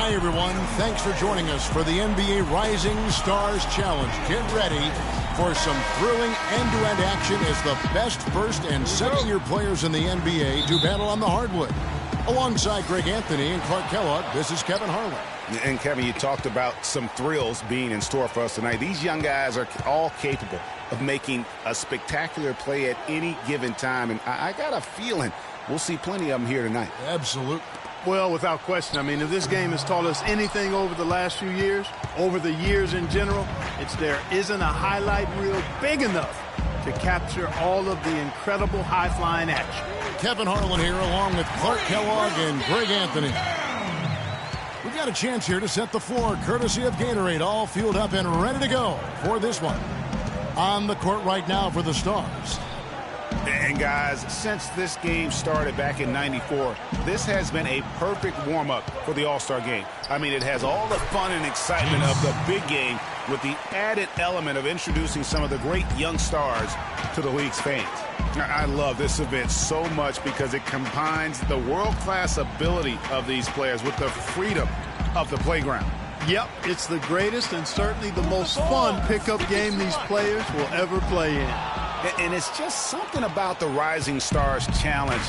Hi, everyone. Thanks for joining us for the NBA Rising Stars Challenge. Get ready for some thrilling end-to-end action as the best first and second-year players in the NBA do battle on the hardwood. Alongside Greg Anthony and Clark Kellogg, this is Kevin Harlan. And, Kevin, you talked about some thrills being in store for us tonight. These young guys are all capable of making a spectacular play at any given time, and I got a feeling we'll see plenty of them here tonight. Absolutely. Well, without question. I mean, if this game has taught us anything over the last few years, over the years in general, it's there isn't a highlight reel big enough to capture all of the incredible high-flying action. Kevin Harlan here along with Clark Kellogg and Greg Anthony. We've got a chance here to set the floor courtesy of Gatorade, all fueled up and ready to go for this one. On the court right now for the Stars. And guys, since this game started back in '94, this has been a perfect warm-up for the All-Star game. I mean, it has all the fun and excitement of the big game with the added element of introducing some of the great young stars to the league's fans. I love this event so much because it combines the world-class ability of these players with the freedom of the playground. Yep, it's the greatest and certainly the most fun pickup game these players will ever play in. And it's just something about the Rising Stars Challenge.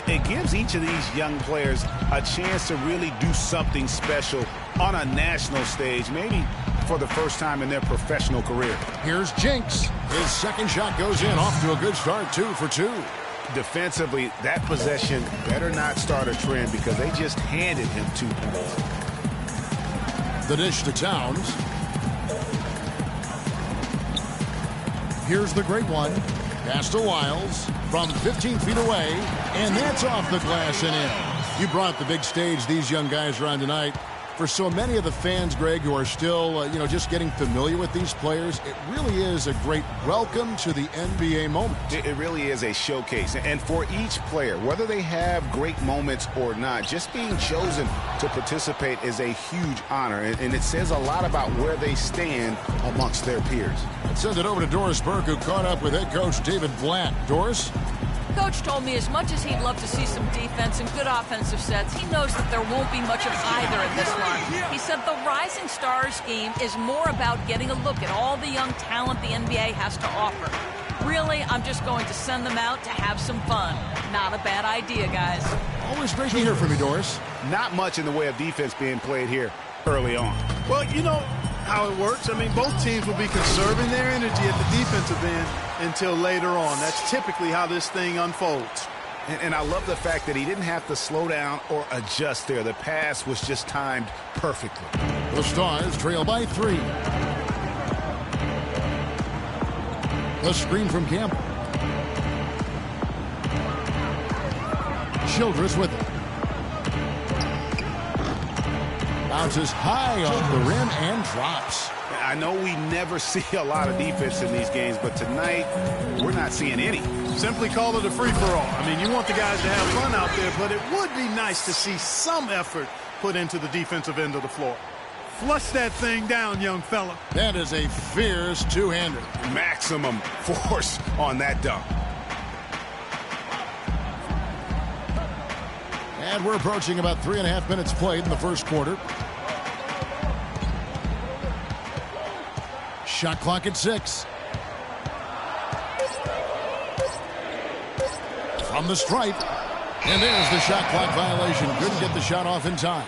It gives each of these young players a chance to really do something special on a national stage, maybe for the first time in their professional career. Here's Jinx. His second shot goes in, off to a good start, 2 for 2. Defensively, that possession better not start a trend because they just handed him 2 points. The dish to Towns. Here's the great one. Pass to Wiles from 15 feet away, and that's off the glass and in. You brought the big stage these young guys are on tonight. For so many of the fans, Greg, who are still, just getting familiar with these players, it really is a great welcome to the NBA moment. It really is a showcase. And for each player, whether they have great moments or not, just being chosen to participate is a huge honor. And it says a lot about where they stand amongst their peers. Sends it over to Doris Burke, who caught up with head coach David Blatt. Doris? Coach told me as much as he'd love to see some defense and good offensive sets, he knows that there won't be much of either in this run. He said the Rising Stars game is more about getting a look at all the young talent the NBA has to offer. Really, I'm just going to send them out to have some fun. Not a bad idea, guys. Always great to hear from you, Doris. Not much in the way of defense being played here early on. Well, you know how it works. I mean, both teams will be conserving their energy at the defensive end until later on. That's typically how this thing unfolds. And I love the fact that he didn't have to slow down or adjust there. The pass was just timed perfectly. The Stars trail by 3. The screen from Campbell. Childress with it. Bounces high off the rim and drops. I know we never see a lot of defense in these games, but tonight we're not seeing any. Simply call it a free-for-all. I mean, you want the guys to have fun out there, but it would be nice to see some effort put into the defensive end of the floor. Flush that thing down, young fella. That is a fierce two-hander. Maximum force on that dunk. And we're approaching about 3.5 minutes played in the first quarter. Shot clock at 6. From the stripe. And there's the shot clock violation. Couldn't get the shot off in time.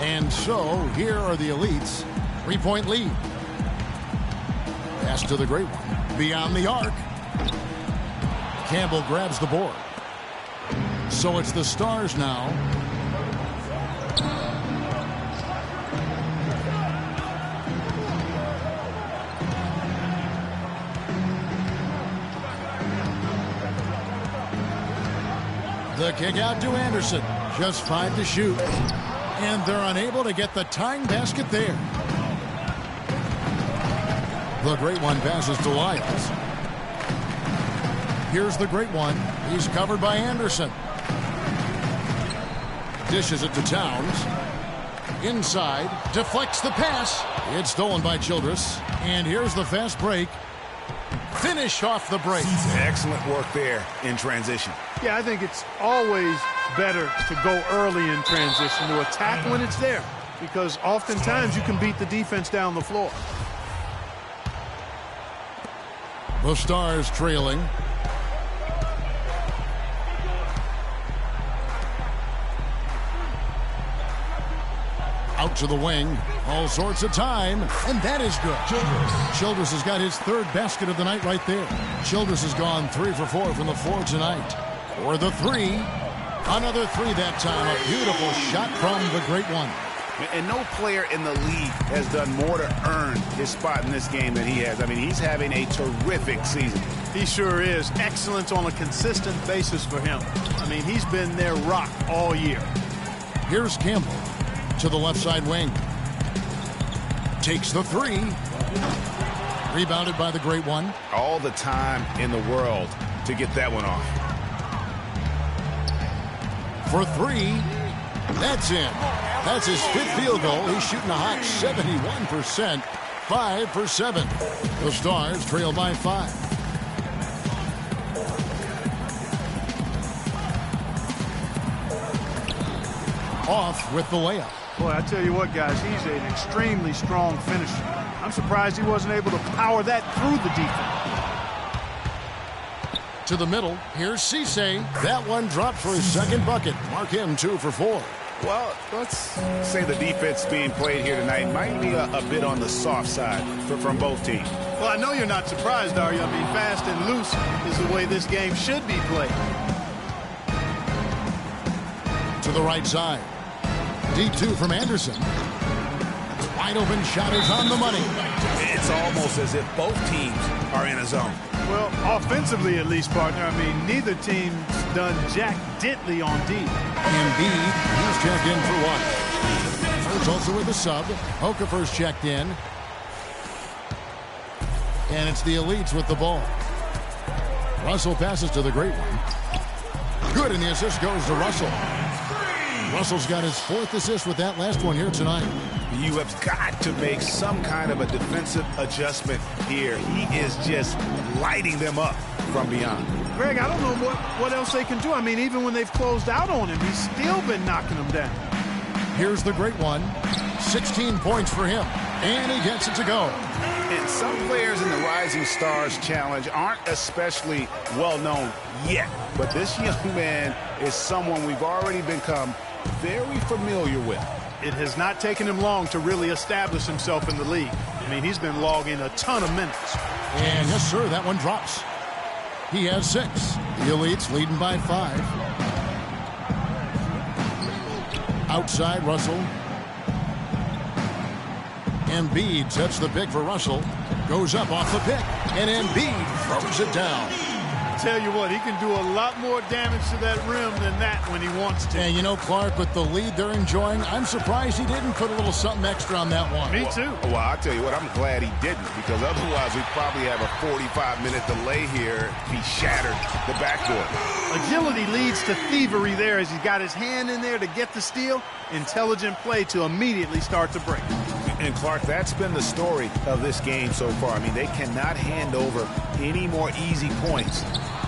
And so, here are the Elites. 3-point lead. Pass to the great one. Beyond the arc. Campbell grabs the board. So it's the Stars now. The kick out to Anderson. Just 5 to shoot. And they're unable to get the tying basket there. The great one passes to Lyles. Here's the great one. He's covered by Anderson. Dishes it to Towns. Inside. Deflects the pass. It's stolen by Childress. And here's the fast break. finish off the break. Excellent work there in transition. Yeah, I think it's always better to go early in transition, to attack when it's there, because oftentimes you can beat the defense down the floor. The Stars trailing. Out to the wing. All sorts of time. And that is good. Childress has got his third basket of the night right there. Childress has gone 3 for 4 from the floor tonight. For the three. Another three that time. A beautiful shot from the great one. And no player in the league has done more to earn his spot in this game than he has. I mean, he's having a terrific season. He sure is. Excellence on a consistent basis for him. I mean, he's been their rock all year. Here's Campbell to the left side wing. Takes the three. Rebounded by the great one. All the time in the world to get that one off. For three. That's in. That's his 5th field goal. He's shooting a hot 71%. 5 for 7. The Stars trail by 5. Off with the layup. Boy, I tell you what, guys, he's an extremely strong finisher. I'm surprised he wasn't able to power that through the defense. To the middle. Here's Cisse. That one dropped for his second bucket. Mark him 2 for 4. Well, let's say the defense being played here tonight might be a bit on the soft side from both teams. Well, I know you're not surprised, are you? I mean, fast and loose is the way this game should be played. To the right side. D2 from Anderson. Wide open shot is on the money. It's almost as if both teams are in a zone. Well, offensively at least, partner. I mean, neither team's done jack diddly on D. Embiid, he's checked in for one. First also with a sub. Hoka first checked in. And it's the elites with the ball. Russell passes to the great one. Good, and the assist goes to Russell. Russell's got his 4th assist with that last one here tonight. You have got to make some kind of a defensive adjustment here. He is just lighting them up from beyond. Greg, I don't know what else they can do. I mean, even when they've closed out on him, he's still been knocking them down. Here's the great one. 16 points for him. And he gets it to go. And some players in the Rising Stars Challenge aren't especially well known yet. But this young man is someone we've already become very familiar with. It has not taken him long to really establish himself in the league. I mean, he's been logging a ton of minutes. And yes, sir, that one drops. He has 6. The elites leading by 5. Outside, Russell. Embiid sets the pick for Russell. Goes up off the pick. And Embiid throws it down. Tell you what, he can do a lot more damage to that rim than that when he wants to. And you know, Clark, with the lead they're enjoying, I'm surprised he didn't put a little something extra on that one. Me too. Well, I'll tell you what, I'm glad he didn't, because otherwise we'd probably have a 45-minute delay here if he shattered the backboard. Agility leads to thievery there as he's got his hand in there to get the steal. Intelligent play to immediately start to break. And Clark, that's been the story of this game so far. I mean, they cannot hand over any more easy points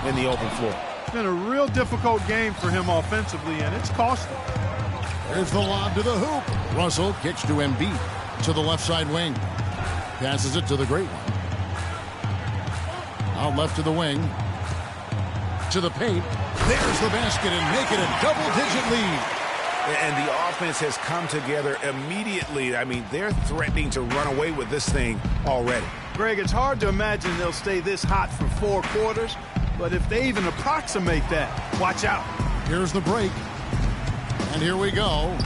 in the open floor. It's been a real difficult game for him offensively, and it's costly. There's the lob to the hoop. Russell kicks to Embiid to the left side wing. Passes it to the great one. Out left to the wing. To the paint. There's the basket and make it a double-digit lead. And the offense has come together immediately. I mean, they're threatening to run away with this thing already. Greg, it's hard to imagine they'll stay this hot for 4 quarters, but if they even approximate that, watch out. Here's the break. And here we go.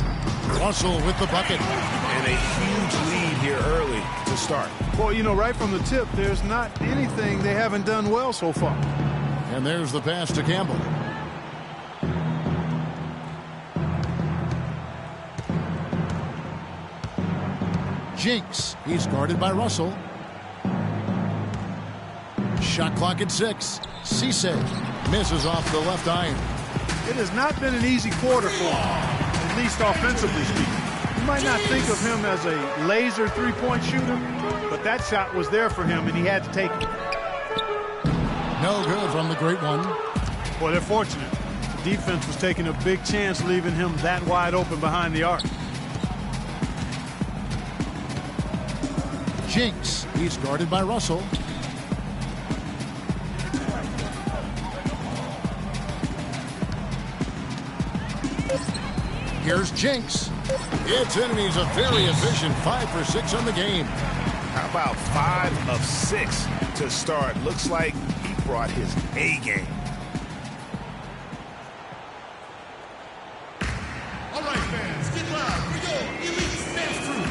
Russell with the bucket. And a huge lead here early to start. Well, you know, right from the tip, there's not anything they haven't done well so far. And there's the pass to Campbell. Jinks. He's guarded by Russell. Shot clock at 6. Cisse misses off the left iron. It has not been an easy quarter for him, at least offensively speaking. You might not think of him as a laser three-point shooter, but that shot was there for him, and he had to take it. No good from the great one. Well, they're fortunate. The defense was taking a big chance leaving him that wide open behind the arc. Jinx. He's guarded by Russell. Here's Jinx. It's in, and he's a very efficient 5 for 6 on the game. How about 5 of 6 to start? Looks like he brought his A game. All right, fans, get loud for your elite dance crew.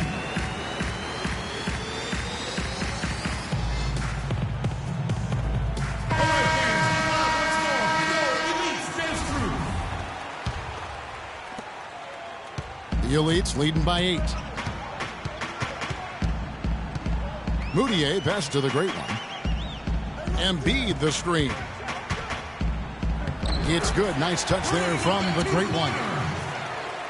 All right, fans, get loud once more for your elite dance crew. The Elites leading by 8. Moutier pass to the great one. Embiid the screen. It's good. Nice touch there from the great one.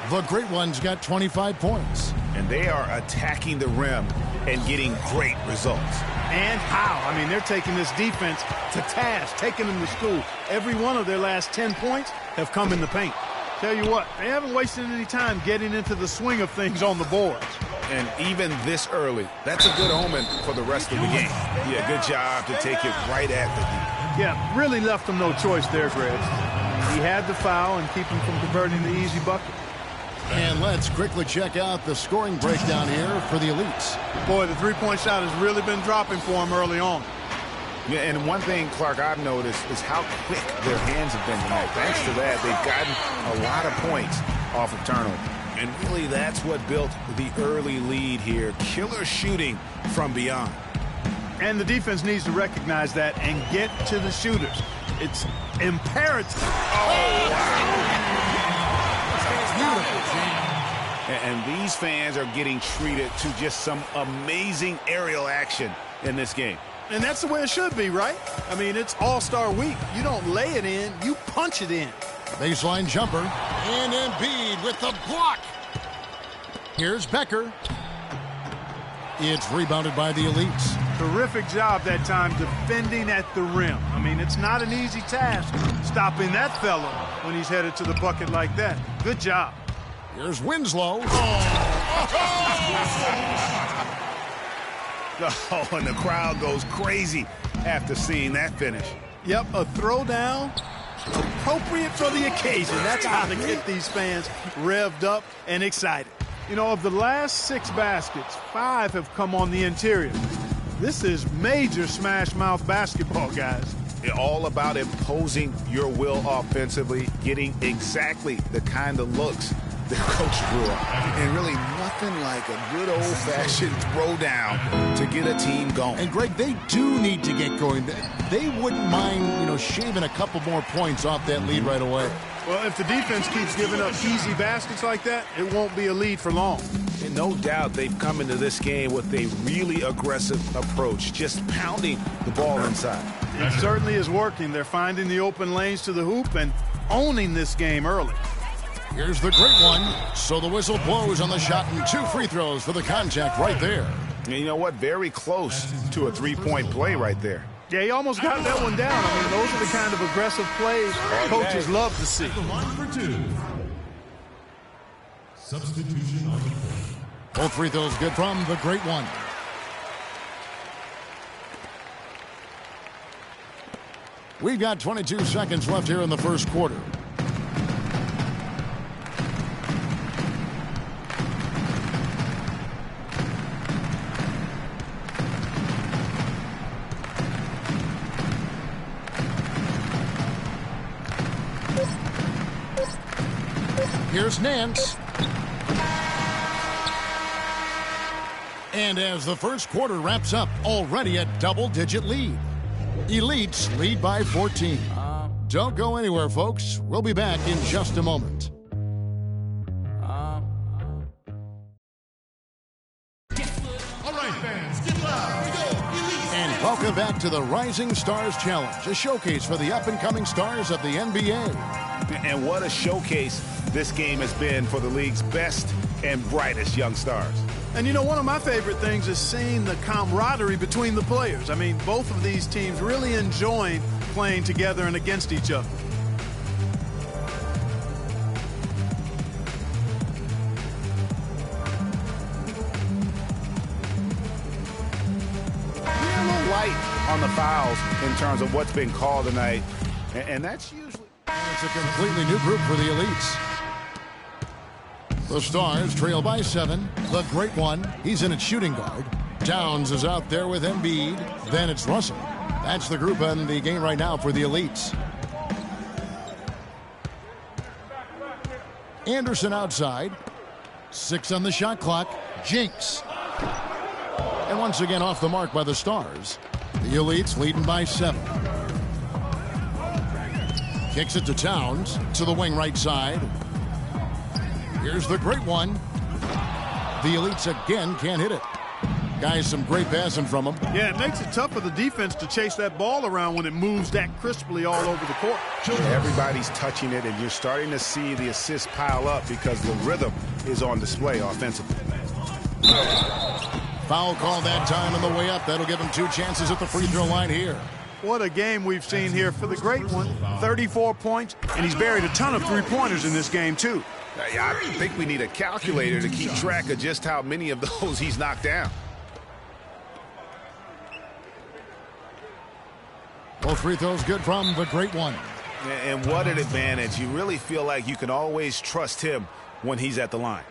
The great one's got 25 points. And they are attacking the rim and getting great results. And how? I mean, they're taking this defense to task, taking them to school. Every one of their last 10 points have come in the paint. Tell you what, they haven't wasted any time getting into the swing of things on the boards. And even this early, that's a good omen for the rest of the game. Yeah, good job to take it right at the D. Yeah, really left them no choice there, Greg. He had the foul and keep him from converting the easy bucket. And let's quickly check out the scoring breakdown here for the Elites. Boy, the three-point shot has really been dropping for him early on. Yeah, and one thing, Clark, I've noticed is how quick their hands have been tonight. Thanks to that, they've gotten a lot of points off of turnover. And really, that's what built the early lead here. Killer shooting from beyond. And the defense needs to recognize that and get to the shooters. It's imperative. Oh, wow. And these fans are getting treated to just some amazing aerial action in this game. And that's the way it should be, right? I mean, it's All-Star week. You don't lay it in, you punch it in. Baseline jumper. And Embiid with the block. Here's Becker. It's rebounded by the Elites. Terrific job that time defending at the rim. I mean, it's not an easy task stopping that fella when he's headed to the bucket like that. Good job. Here's Winslow. Oh, and the crowd goes crazy after seeing that finish. Yep, a throwdown appropriate for the occasion. That's how to get these fans revved up and excited. You know, of the last 6 baskets, 5 have come on the interior. This is major smash mouth basketball, guys. It's all about imposing your will offensively, getting exactly the kind of looks that Coach grew up. And really nothing like a good old-fashioned throwdown to get a team going. And, Greg, they do need to get going. They wouldn't mind, shaving a couple more points off that lead right away. Well, if the defense keeps giving up easy baskets like that, it won't be a lead for long. And no doubt they've come into this game with a really aggressive approach, just pounding the ball inside. It certainly is working. They're finding the open lanes to the hoop and owning this game early. Here's the great one. So the whistle blows on the shot and 2 free throws for the contact right there. And you know what? Very close to a three-point play right there. Yeah, he almost got that one down. I mean, those are the kind of aggressive plays coaches love to see. The line for 2. Substitution on the court. Both free throws good from the great one. We've got 22 seconds left here in the first quarter. Here's Nance. And as the first quarter wraps up, already a double-digit lead. Elites lead by 14. Don't go anywhere, folks. We'll be back in just a moment. All right, fans, get loud. We go. Elite. And welcome back to the Rising Stars Challenge, a showcase for the up-and-coming stars of the NBA. And what a showcase this game has been for the league's best and brightest young stars. And, one of my favorite things is seeing the camaraderie between the players. I mean, both of these teams really enjoying playing together and against each other. Light on the fouls in terms of what's been called tonight, and that's usually... It's a completely new group for the elites. The Stars trail by 7. The great one, he's in at shooting guard. Towns is out there with Embiid. Then it's Russell. That's the group in the game right now for the elites. Anderson outside. 6 on the shot clock. Jinx. And once again off the mark by the Stars. The elites leading by 7. Kicks it to Towns to the wing right side. Here's the great one. The elites again can't hit it. Guys, some great passing from them. Yeah, it makes it tough for the defense to chase that ball around when it moves that crisply all over the court. Everybody's touching it, and you're starting to see the assists pile up because the rhythm is on display offensively. Foul call that time on the way up. That'll give him 2 chances at the free throw line here. What a game we've seen here for the great one. 34 points, and he's buried a ton of three-pointers in this game, too. I think we need a calculator to keep track of just how many of those he's knocked down. Both free throws good from the great one. And what an advantage. You really feel like you can always trust him when he's at the line.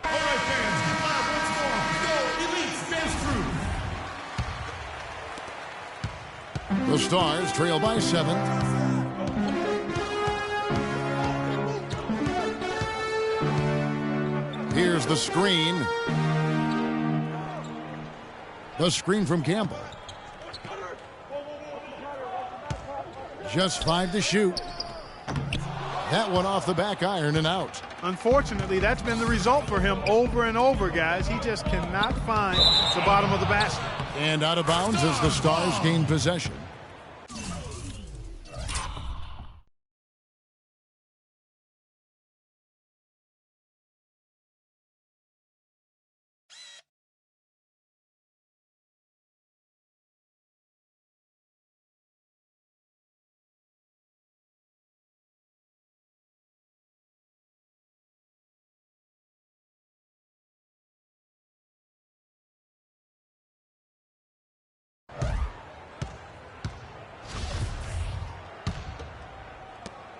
All right, fans, get live once more. Go, Elites, dance through. The Stars trail by 7. Here's the screen. The screen from Campbell. Just 5 to shoot. That one off the back iron and out. Unfortunately, that's been the result for him over and over, guys. He just cannot find the bottom of the basket. And out of bounds as the Stars gain possession.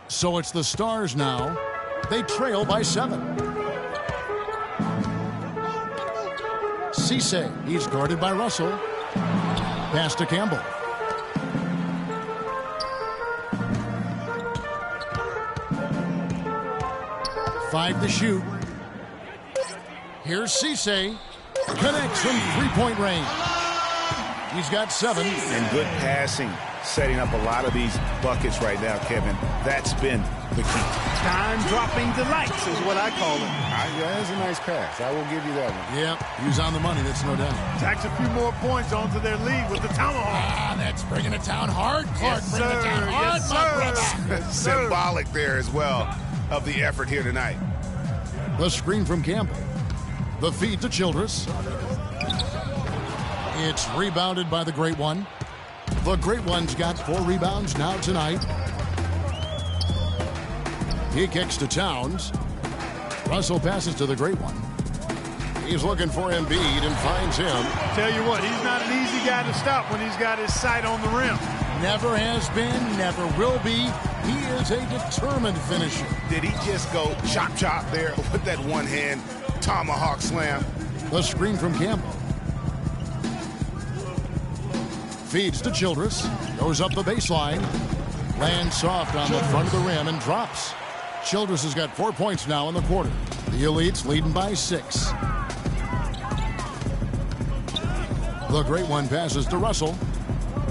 So it's the Stars now. They trail by 7. Cisse, he's guarded by Russell. Pass to Campbell. Five to shoot. Here's Cisse. Connects from three-point range. He's got 7. And good passing, setting up a lot of these buckets right now, Kevin. That's been the key. Time-dropping delights is what I call it. Yeah, that's a nice pass. I will give you that one. Yep, he was on the money, that's no doubt. Tacks a few more points onto their lead with the tomahawk. That's bringing it down hard, Clark. Yes, bringing it down hard, yes, my brother. Yes, sir. Symbolic there as well of the effort here tonight. The screen from Campbell. The feed to Childress. It's rebounded by the Great One. The Great One's got 4 rebounds now tonight. He kicks to Towns. Russell passes to the Great One. He's looking for Embiid and finds him. Tell you what, he's not an easy guy to stop when he's got his sight on the rim. Never has been, never will be. He is a determined finisher. Did he just go chop there with that one-hand tomahawk slam? The screen from Campbell. Feeds to Childress. Goes up the baseline. Lands soft on the front of the rim and drops. Childress has got 4 points now in the quarter. The Elites leading by 6. The Great One passes to Russell.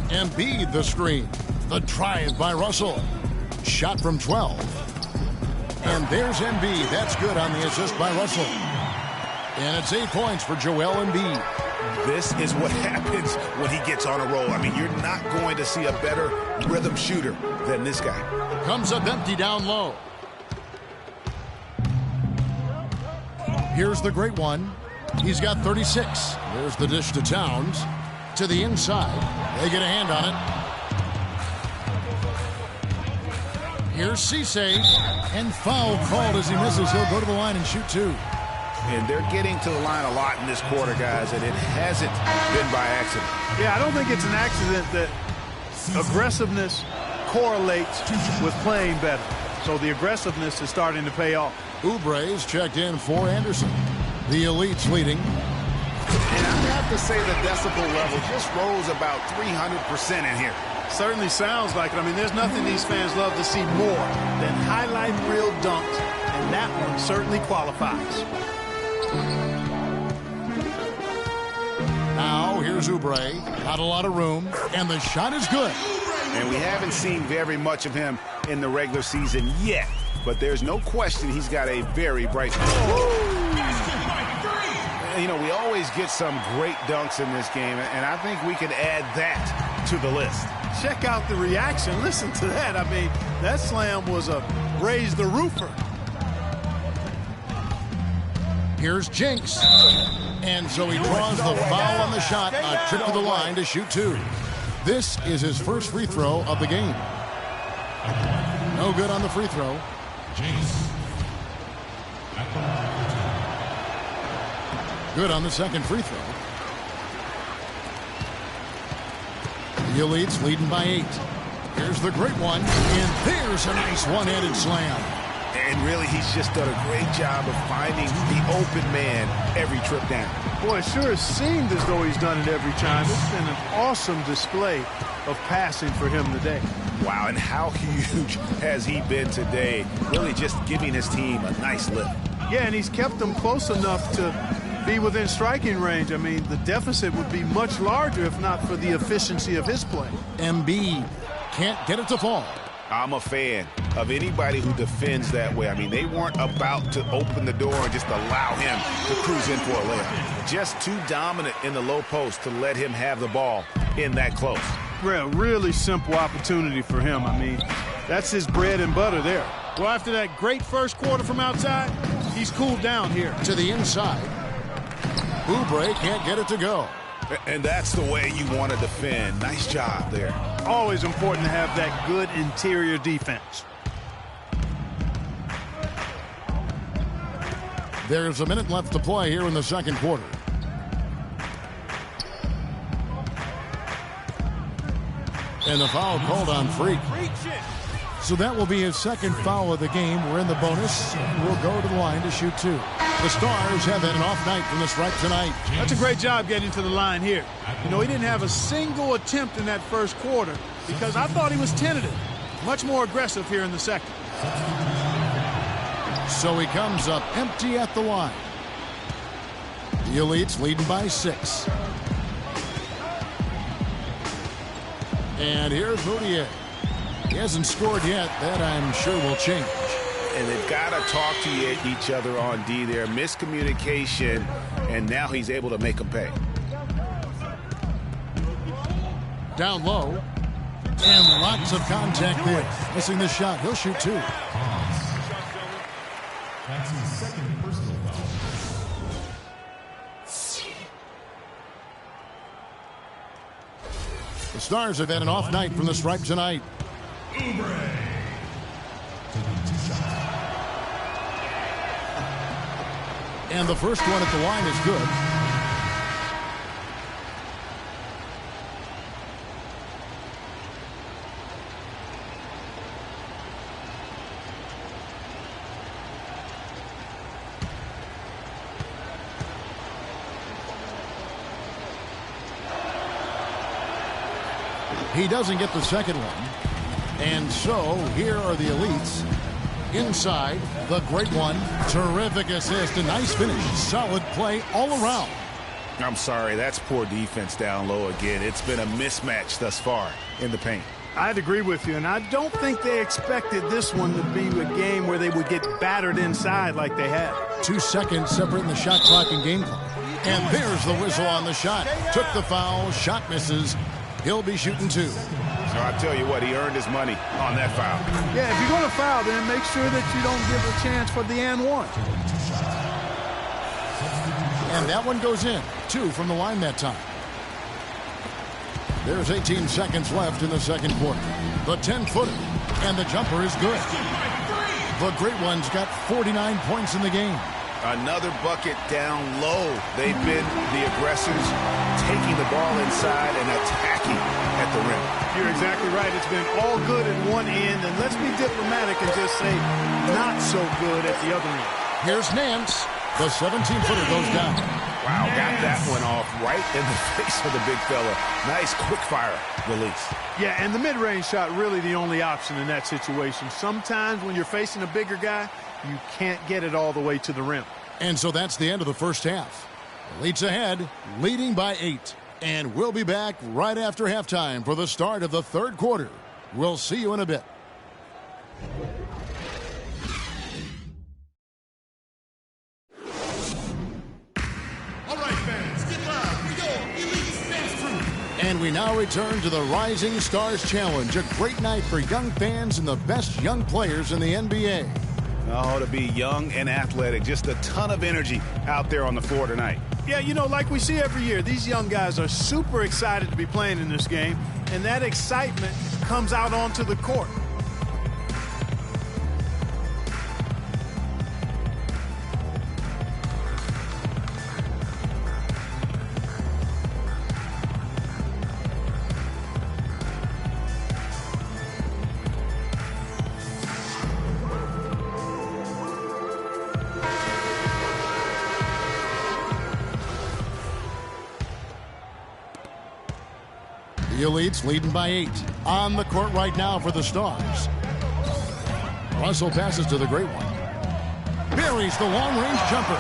Embiid the screen. The drive by Russell. Shot from 12. And there's Embiid. That's good on the assist by Russell. And it's 8 points for Joel Embiid. This is what happens when he gets on a roll. I mean, you're not going to see a better rhythm shooter than this guy. Comes up empty down low. Here's the Great One. He's got 36. There's the dish to Towns. To the inside. They get a hand on it. Here's Cisse, and foul called as he misses. He'll go to the line and shoot 2. And they're getting to the line a lot in this quarter, guys, and it hasn't been by accident. Yeah, I don't think it's an accident that aggressiveness correlates with playing better. So the aggressiveness is starting to pay off. Oubre's checked in for Anderson. The Elite's leading. And I have to say the decibel level just rose about 300% in here. Certainly sounds like it. I mean, there's nothing these fans love to see more than highlight reel dunks, and that one certainly qualifies. Now here's Oubre. Not a lot of room, and the shot is good. And we haven't seen very much of him in the regular season yet, but there's no question he's got a very bright future. You know, we always get some great dunks in this game, and I think we can add that to the list. Check out the reaction. Listen to that. I mean, that slam was a raise the roofer. Here's Jinx. And so he draws the foul on the shot. A trip to the line to shoot 2. This is his first free throw of the game. No good on the free throw. Good on the second free throw. The Elite's leading by 8. Here's the great one, and there's a nice one-handed slam. And really, he's just done a great job of finding the open man every trip down. Boy, it sure seemed as though he's done it every time. It's been an awesome display of passing for him today. Wow, and how huge has he been today? Really just giving his team a nice lift. Yeah, and he's kept them close enough to be within striking range. I mean, the deficit would be much larger if not for the efficiency of his play. Embiid can't get it to fall. I'm a fan of anybody who defends that way. I mean, they weren't about to open the door and just allow him to cruise in for a layup. Just too dominant in the low post to let him have the ball in that close. Really simple opportunity for him. I mean, that's his bread and butter there. Well, after that great first quarter from outside, he's cooled down here. To the inside. Oubre can't get it to go. And that's the way you want to defend. Nice job there. Always important to have that good interior defense. There's a minute left to play here in the second quarter. And the foul called on Freak. So that will be his second foul of the game. We're in the bonus. We'll go to the line to shoot 2. The Stars have had an off night from the stripe tonight. That's a great job getting to the line here. You know, he didn't have a single attempt in that first quarter because I thought he was tentative. Much more aggressive here in the second. So he comes up empty at the line. The Elite's leading by 6. And here's Moutier. He hasn't scored yet. That, I'm sure, will change. And they've got to talk to each other on D there. Miscommunication, and now he's able to make them pay. Down low. And lots of contact there. Missing the shot. He'll shoot 2. That's his second personal foul. The Stars have had an off night from the stripe tonight. Oubre. Taking 2 shots. And the first one at the line is good. He doesn't get the second one. And so here are the Elites. Inside, the great one. Terrific assist. A nice finish. Solid play all around. I'm sorry, that's poor defense down low again. It's been a mismatch thus far in the paint. I'd agree with you, and I don't think they expected this one to be a game where they would get battered inside like they had. 2 seconds separating the shot clock and game clock. And there's the whistle on the shot. Took the foul. Shot misses. He'll be shooting 2. So I tell you what, he earned his money on that foul. Yeah, if you're going to foul, then make sure that you don't give a chance for the and one. And that one goes in. 2 from the line that time. There's 18 seconds left in the second quarter. The 10-footer, and the jumper is good. The Great Ones got 49 points in the game. Another bucket down low. They've been the aggressors, taking the ball inside and attacking at the rim. You're exactly right. It's been all good at one end, and let's be diplomatic and just say not so good at the other end. Here's Nance. The 17-footer goes down. Wow, got that one off right in the face of the big fella. Nice quick-fire release. Yeah, and the mid-range shot really the only option in that situation. Sometimes when you're facing a bigger guy, you can't get it all the way to the rim. And so that's the end of the first half. Leads ahead, leading by 8. And we'll be back right after halftime for the start of the third quarter. We'll see you in a bit. All right, fans, get loud. We go. Elite Dance Crew. And we now return to the Rising Stars Challenge, a great night for young fans and the best young players in the NBA. Oh, to be young and athletic. Just a ton of energy out there on the floor tonight. Yeah, you know, like we see every year, these young guys are super excited to be playing in this game, and that excitement comes out onto the court. The Elites leading by 8. On the court right now for the Stars. Russell passes to the Great One. Buries the long-range jumper.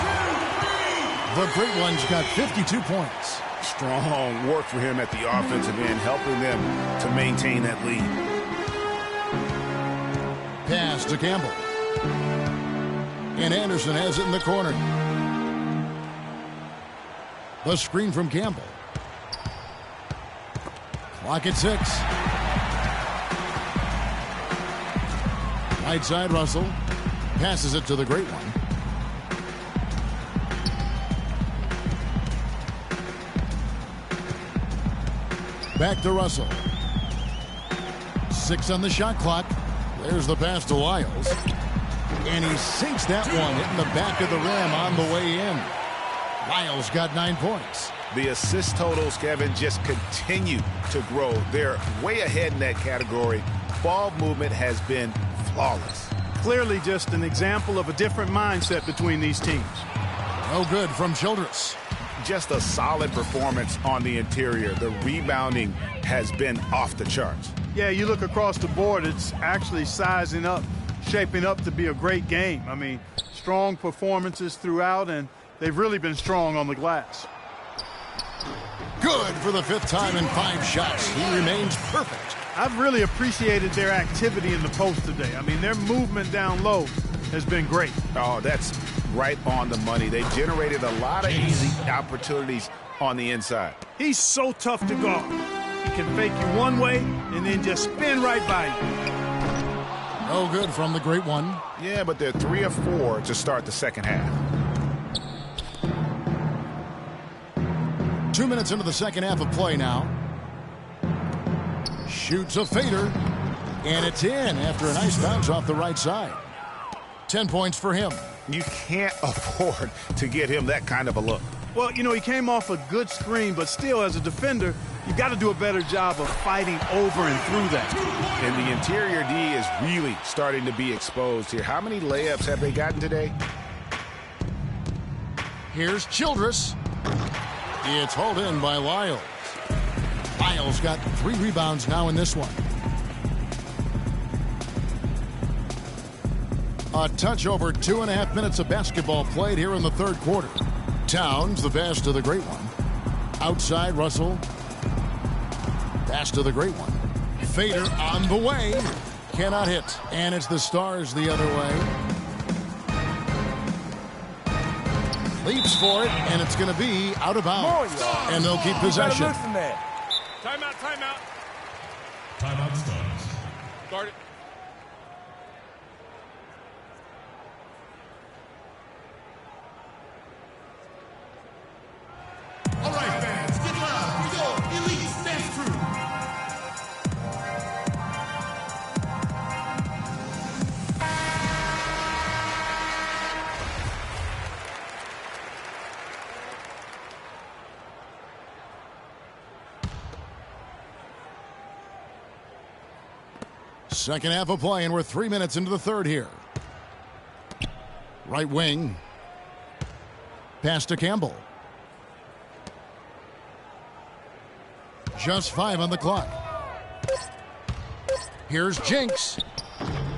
The Great One's got 52 points. Strong work for him at the offensive end, helping them to maintain that lead. Pass to Campbell. And Anderson has it in the corner. The screen from Campbell. Clock at 6. Right side, Russell. Passes it to the Great One. Back to Russell. 6 on the shot clock. There's the pass to Wiles. And he sinks that one, hitting the back of the rim on the way in. Wiles got 9 points. The assist totals, Kevin, just continue to grow. They're way ahead in that category. Ball movement has been flawless. Clearly just an example of a different mindset between these teams. No good from Childress. Just a solid performance on the interior. The rebounding has been off the charts. Yeah, you look across the board, it's actually sizing up, shaping up to be a great game. I mean, strong performances throughout, and they've really been strong on the glass. Good for the 5th time in 5 shots. He remains perfect. I've really appreciated their activity in the post today. I mean, their movement down low has been great. Oh, that's right on the money. They've generated a lot of easy opportunities on the inside. He's so tough to guard. He can fake you one way and then just spin right by you. No good from the Great One. Yeah, but they're 3 of 4 to start the second half. 2 minutes into the second half of play now. Shoots a fader. And it's in after a nice bounce off the right side. 10 points for him. You can't afford to get him that kind of a look. Well, you know, he came off a good screen, but still, as a defender, you've got to do a better job of fighting over and through that. And the interior D is really starting to be exposed here. How many layups have they gotten today? Here's Childress. It's hauled in by Lyles. Lyles got 3 rebounds now in this one. A touch over 2.5 minutes of basketball played here in the third quarter. Towns, the pass to the Great One. Outside, Russell. Pass to the Great One. Fader on the way. Cannot hit. And it's the Stars the other way. Leaps for it, and it's going to be out of bounds. And they'll keep possession. Timeout, timeout. Timeout starts. Guard it. All right, fans, get loud. We go. Elite Dance Crew. Second half of play, and we're 3 minutes into the third here. Right wing. Pass to Campbell. Just 5 on the clock. Here's Jinx.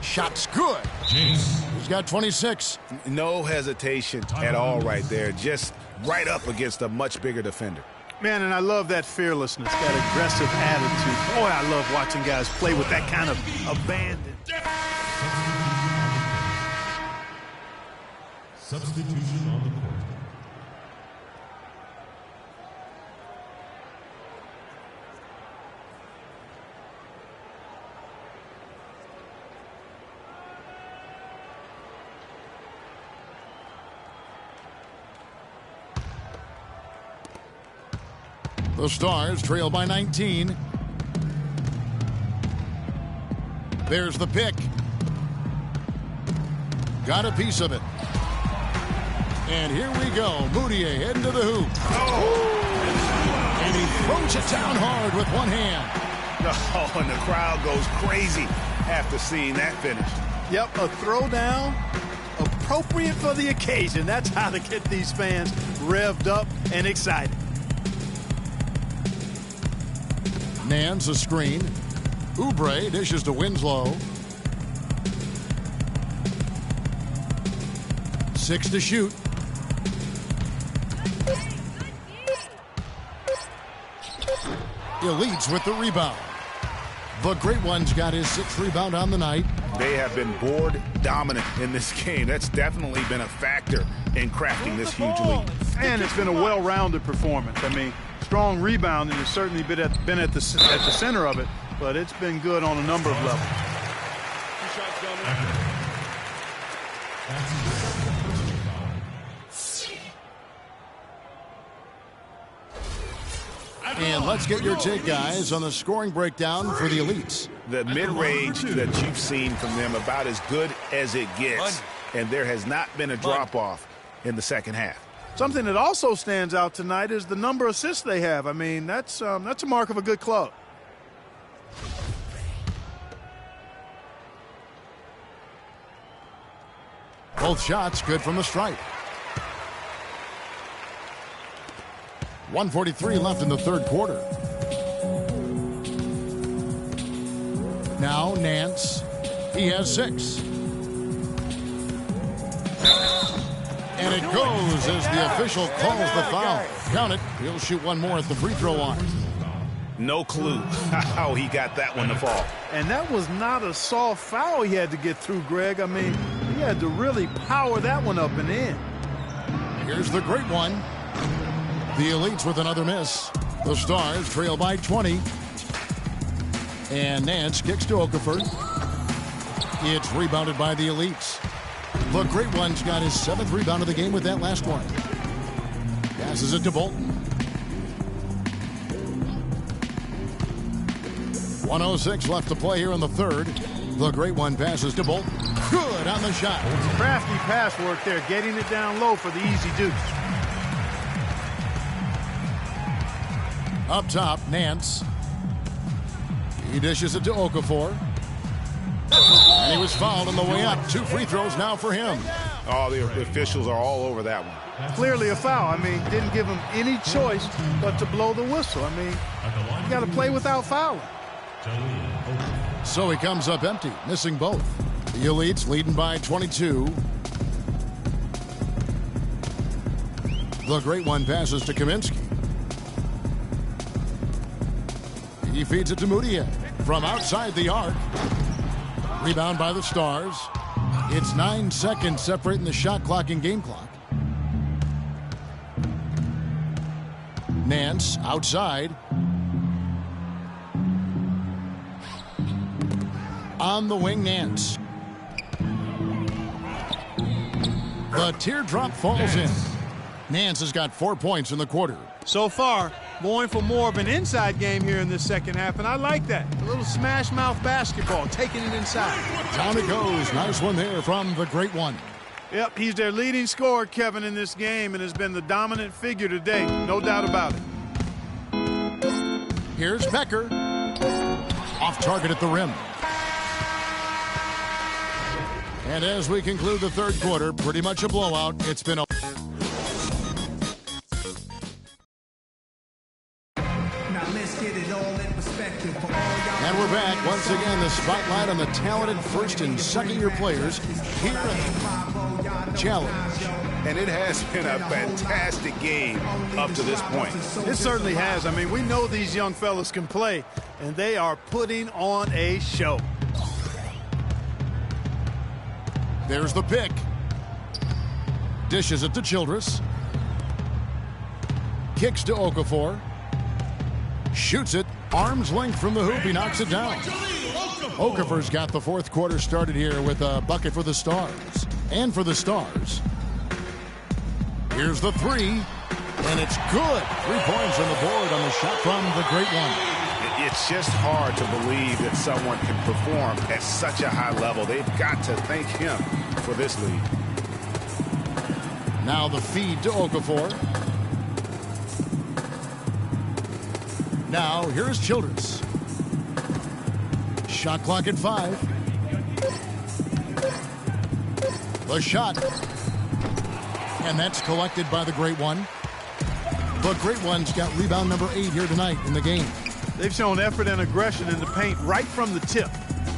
Shot's good. Jinx. He's got 26. No hesitation at all right there. Just right up against a much bigger defender. Man, and I love that fearlessness, that aggressive attitude. Boy, I love watching guys play with that kind of abandon. Substitution on the court. The Stars trail by 19. There's the pick. Got a piece of it. And here we go. Moutier heading to the hoop. And he throws it down hard with one hand. Oh, and the crowd goes crazy after seeing that finish. Yep, a throwdown appropriate for the occasion. That's how to get these fans revved up and excited. Nance a screen. Oubre dishes to Winslow. 6 to shoot. Elites with the rebound. The Great One's got his 6th rebound on the night. They have been board dominant in this game. That's definitely been a factor in crafting this huge lead. And it's been a well-rounded performance. I mean, strong rebounding has certainly been at the center of it, but it's been good on a number of levels. And let's get your take, guys, on the scoring breakdown for the Elites. The mid-range that you've seen from them about as good as it gets, and there has not been a drop-off in the second half. Something that also stands out tonight is the number of assists they have. I mean, that's a mark of a good club. Both shots good from the stripe. 1:43 left in the third quarter. Now Nance. He has 6. And it goes as the official calls the foul. Count it. He'll shoot one more at the free throw line. No clue how he got that one to fall. And that was not a soft foul he had to get through, Greg. I mean, he had to really power that one up and in. Here's the Great One. The Elites with another miss. The Stars trail by 20. And Nance kicks to Okafor. It's rebounded by the Elites. The Great One's got his 7th rebound of the game with that last one. Passes it to Bolton. 1:06 left to play here in the third. The Great One passes to Bolton. Good on the shot. Crafty pass work there, getting it down low for the easy deuce. Up top, Nance. He dishes it to Okafor. And he was fouled on the way up. 2 free throws now for him. Oh, the officials are all over that one. Clearly a foul. I mean, didn't give him any choice but to blow the whistle. I mean, you got to play without fouling. So he comes up empty, missing both. The Elites leading by 22. The Great One passes to Kaminsky. He feeds it to Moutier from outside the arc. Rebound by the Stars. It's 9 seconds separating the shot clock and game clock. Nance outside. On the wing, Nance. The teardrop falls in. Nance has got 4 points in the quarter. So far, going for more of an inside game here in this second half, and I like that. A little smash mouth basketball, taking it inside. Down it goes. Nice one there from the Great One. Yep, he's their leading scorer, Kevin, in this game, and has been the dominant figure today. No doubt about it. Here's Becker. Off target at the rim. And as we conclude the third quarter, pretty much a blowout. It's been a... And we're back. Once again, the spotlight on the talented first and second-year players here at the Challenge. And it has been a fantastic game up to this point. It certainly has. I mean, we know these young fellas can play, and they are putting on a show. There's the pick. Dishes it to Childress. Kicks to Okafor. Shoots it. Arm's length from the hoop. He knocks it down. Okafor's got the fourth quarter started here with a bucket for the Stars. And for the Stars. Here's the three. And it's good. 3 points on the board on the shot from the Great One. It's just hard to believe that someone can perform at such a high level. They've got to thank him for this lead. Now the feed to Okafor. Now here's Childress. Shot clock at 5. The shot. And that's collected by the Great One. The Great One's got rebound number 8 here tonight in the game. They've shown effort and aggression in the paint right from the tip.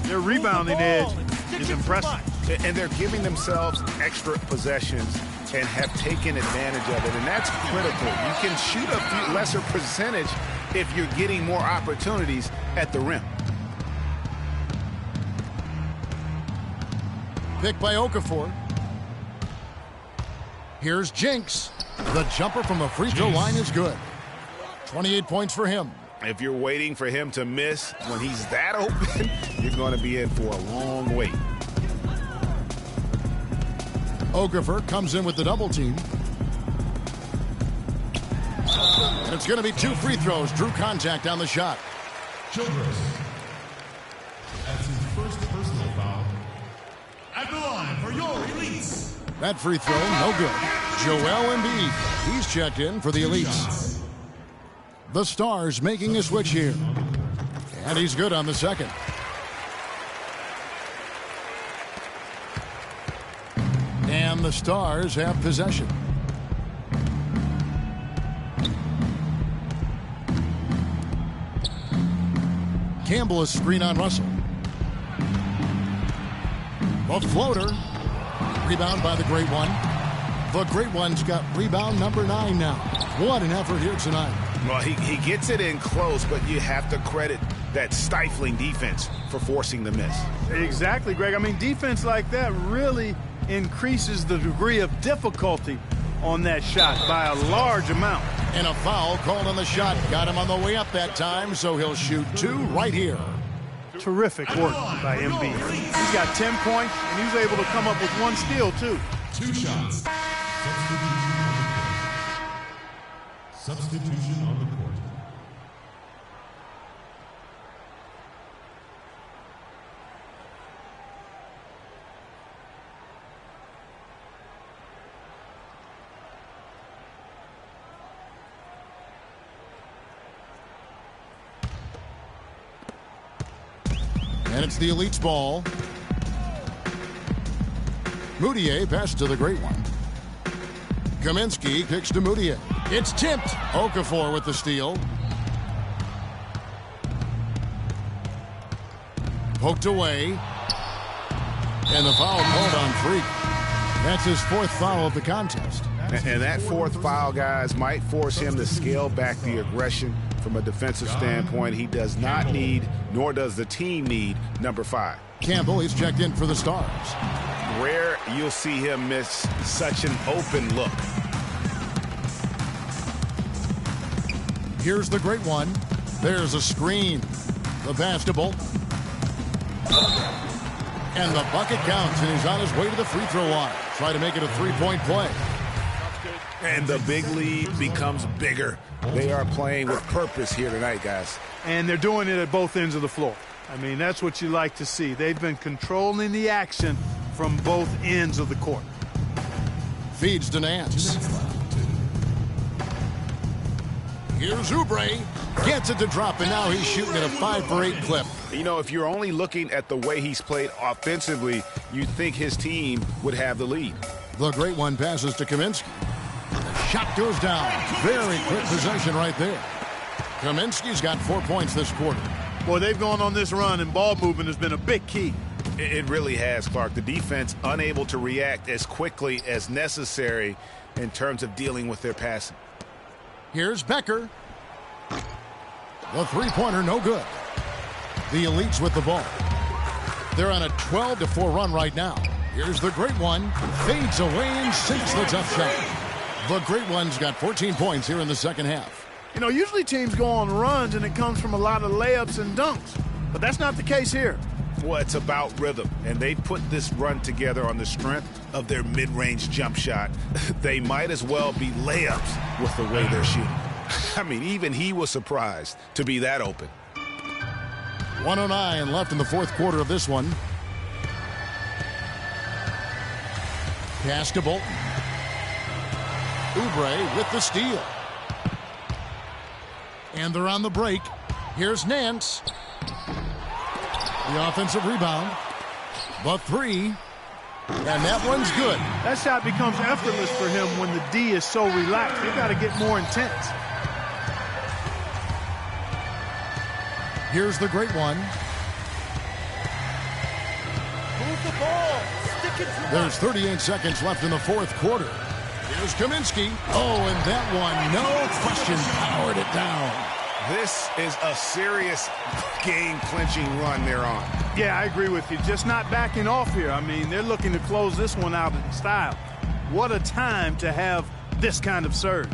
Their rebounding edge is impressive. And they're giving themselves extra possessions and have taken advantage of it. And that's critical. You can shoot a few lesser percentage if you're getting more opportunities at the rim. Pick by Okafor. Here's Jinx. The jumper from the free throw line is good. 28 points for him. If you're waiting for him to miss when he's that open, you're going to be in for a long wait. Okafor comes in with the double team. And it's going to be 2 free throws. Drew contact on the shot. Childress. That's his first personal foul. At the line for your Elites. That free throw, no good. Joel Embiid, he's checked in for the Elites. The Stars making a switch here. And he's good on the second. And the Stars have possession. Campbell is screen on Russell. A floater. Rebound by the Great One. The Great One's got rebound number 9 now. What an effort here tonight. Well, he gets it in close, but you have to credit that stifling defense for forcing the miss. Exactly, Greg. I mean, defense like that really increases the degree of difficulty on that shot by a large amount. And a foul called on the shot. Got him on the way up that time, so he'll shoot 2 right here. Terrific work by Embiid. He's got 10 points, and he was able to come up with 1 steal, too. 2 shots. Substitution on the court. And it's the Elites ball. Moutier passes to the Great One. Kaminsky kicks to Moutier. It's tipped. Okafor with the steal. Poked away. And the foul called on Freak. That's his 4th foul of the contest. And that 4th foul, guys, might force him to scale back the aggression from a defensive standpoint. He does not need, nor does the team need, number 5. Campbell, he's checked in for the Stars. Rare you'll see him miss such an open look. Here's the Great One. There's a screen. The basketball. And the bucket counts, and he's on his way to the free throw line. Try to make it a 3-point play. And the big lead becomes bigger. They are playing with purpose here tonight, guys. And they're doing it at both ends of the floor. I mean, that's what you like to see. They've been controlling the action from both ends of the court. Feeds to Nance. Here's Oubre. Gets it to drop, and now he's shooting at a 5-for-8 clip. You know, if you're only looking at the way he's played offensively, you'd think his team would have the lead. The great one passes to Kaminsky. The shot goes down. Very quick possession right there. Kaminsky's got 4 points this quarter. Boy, they've gone on this run, and ball movement has been a big key. It really has, Clark. The defense unable to react as quickly as necessary in terms of dealing with their passing. Here's Becker. The three-pointer, no good. The Elites with the ball. They're on a 12-4 run right now. Here's the great one. Fades away and sinks the tough shot. The great one's got 14 points here in the second half. You know, usually teams go on runs, and it comes from a lot of layups and dunks. But that's not the case here. Well, it's about rhythm, and they put this run together on the strength of their mid-range jump shot. They might as well be layups with the way they're shooting. I mean, even he was surprised to be that open. 1:09 left in the fourth quarter of this one. Pass to Bolton. Oubre with the steal. And they're on the break. Here's Nance. The offensive rebound. The three. And that one's good. That shot becomes effortless for him when the D is so relaxed. They've got to get more intense. Here's the great one. Move the ball. Stick it to There's 38 seconds left in the fourth quarter. Here's Kaminsky. Oh, and that one, no question, powered it down. This is a serious game-clinching run they're on. Yeah, I agree with you. Just not backing off here. I mean, they're looking to close this one out in style. What a time to have this kind of surge.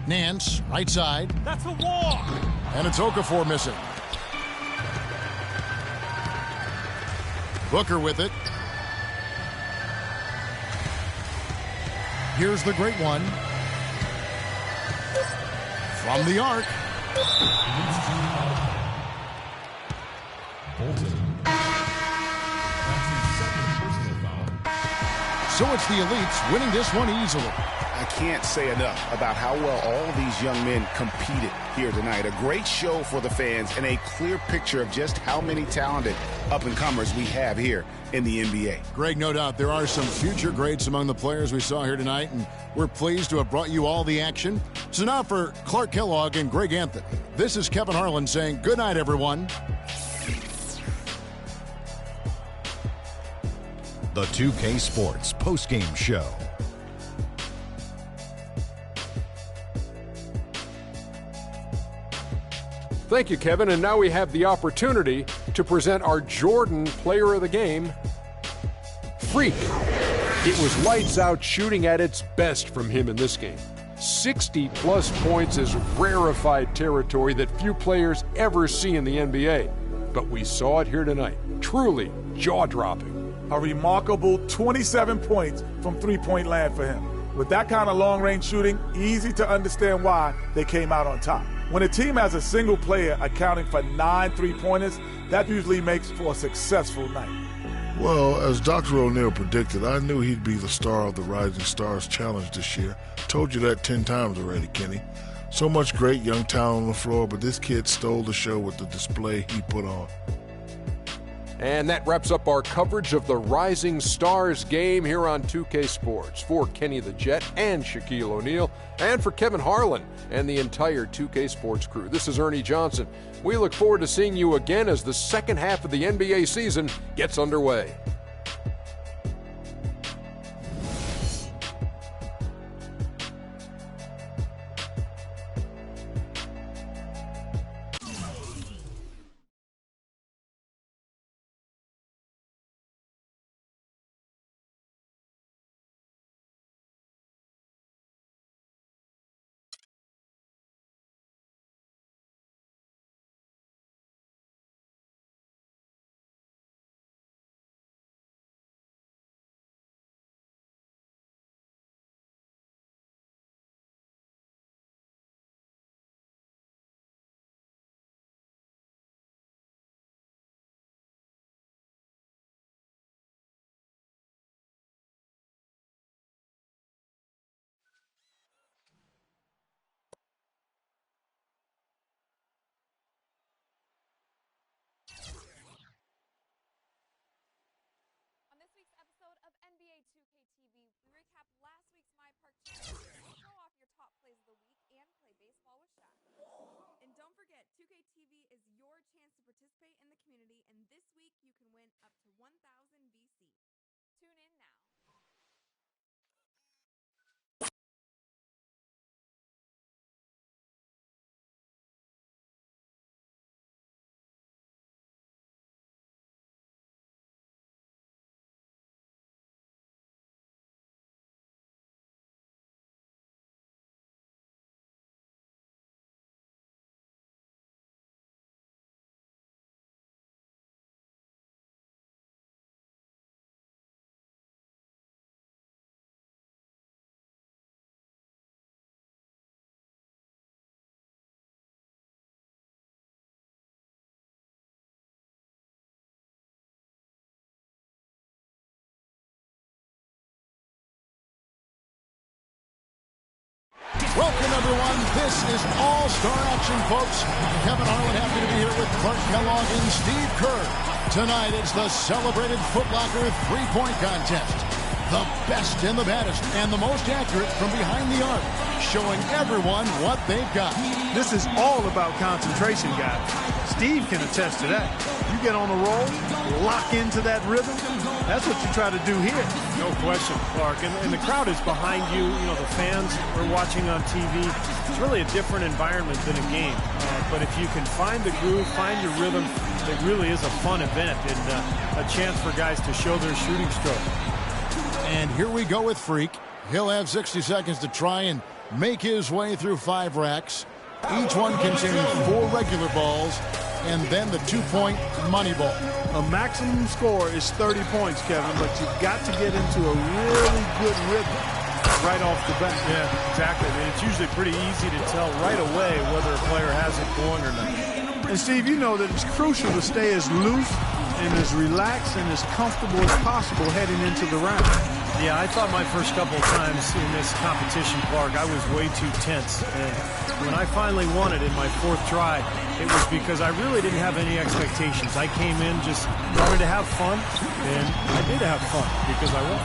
Nance, right side. That's a walk. And it's Okafor missing. Booker with it. Here's the great one. From the arc. Bolton. That's his second personal foul. So it's the Elites winning this one easily. I can't say enough about how well all these young men competed here tonight. A great show for the fans and a clear picture of just how many talented up-and-comers we have here in the NBA. Greg, no doubt there are some future greats among the players we saw here tonight, and we're pleased to have brought you all the action. So now for Clark Kellogg and Greg Anthony, this is Kevin Harlan saying good night, everyone. The 2K Sports postgame show. Thank you, Kevin. And now we have the opportunity to present our Jordan Player of the Game, Freak. It was lights out shooting at its best from him in this game. 60-plus points is rarefied territory that few players ever see in the NBA. But we saw it here tonight. Truly jaw-dropping. A remarkable 27 points from three-point land for him. With that kind of long-range shooting, easy to understand why they came out on top. When a team has a single player accounting for 9 three-pointers, that usually makes for a successful night. Well, as Dr. O'Neal predicted, I knew he'd be the star of the Rising Stars Challenge this year. Told you that 10 times already, Kenny. So much great young talent on the floor, but this kid stole the show with the display he put on. And that wraps up our coverage of the Rising Stars game here on 2K Sports. For Kenny the Jet and Shaquille O'Neal, and for Kevin Harlan and the entire 2K Sports crew, this is Ernie Johnson. We look forward to seeing you again as the second half of the NBA season gets underway. your chance to participate in the community, and this week you can win up to 1,000 VC. Tune in now. Welcome, everyone. This is All-Star action, folks. Kevin Harlan happy to be here with Clark Kellogg and Steve Kerr. Tonight it's the celebrated Foot Locker three-point contest. The best and the baddest and the most accurate from behind the arc, showing everyone what they've got. This is all about concentration, guys. Steve can attest to that. You get on a roll, lock into that rhythm. That's what you try to do here. No question, Clark. And the crowd is behind you. You know, the fans are watching on TV. It's really a different environment than a game. But if you can find the groove, find your rhythm, it really is a fun event and a chance for guys to show their shooting stroke. And here we go with Freak. He'll have 60 seconds to try and make his way through 5 racks. Each one containing 4 regular balls and then the 2-point money ball. A maximum score is 30 points, Kevin, but you've got to get into a really good rhythm right off the bat. Yeah, exactly. I mean, it's usually pretty easy to tell right away whether a player has it going or not. And, Steve, you know that it's crucial to stay as loose and as relaxed and as comfortable as possible heading into the round. Yeah, I thought my first couple of times in this competition, Clark, I was way too tense. And when I finally won it in my 4th try, it was because I really didn't have any expectations. I came in just wanted to have fun, and I did have fun because I won.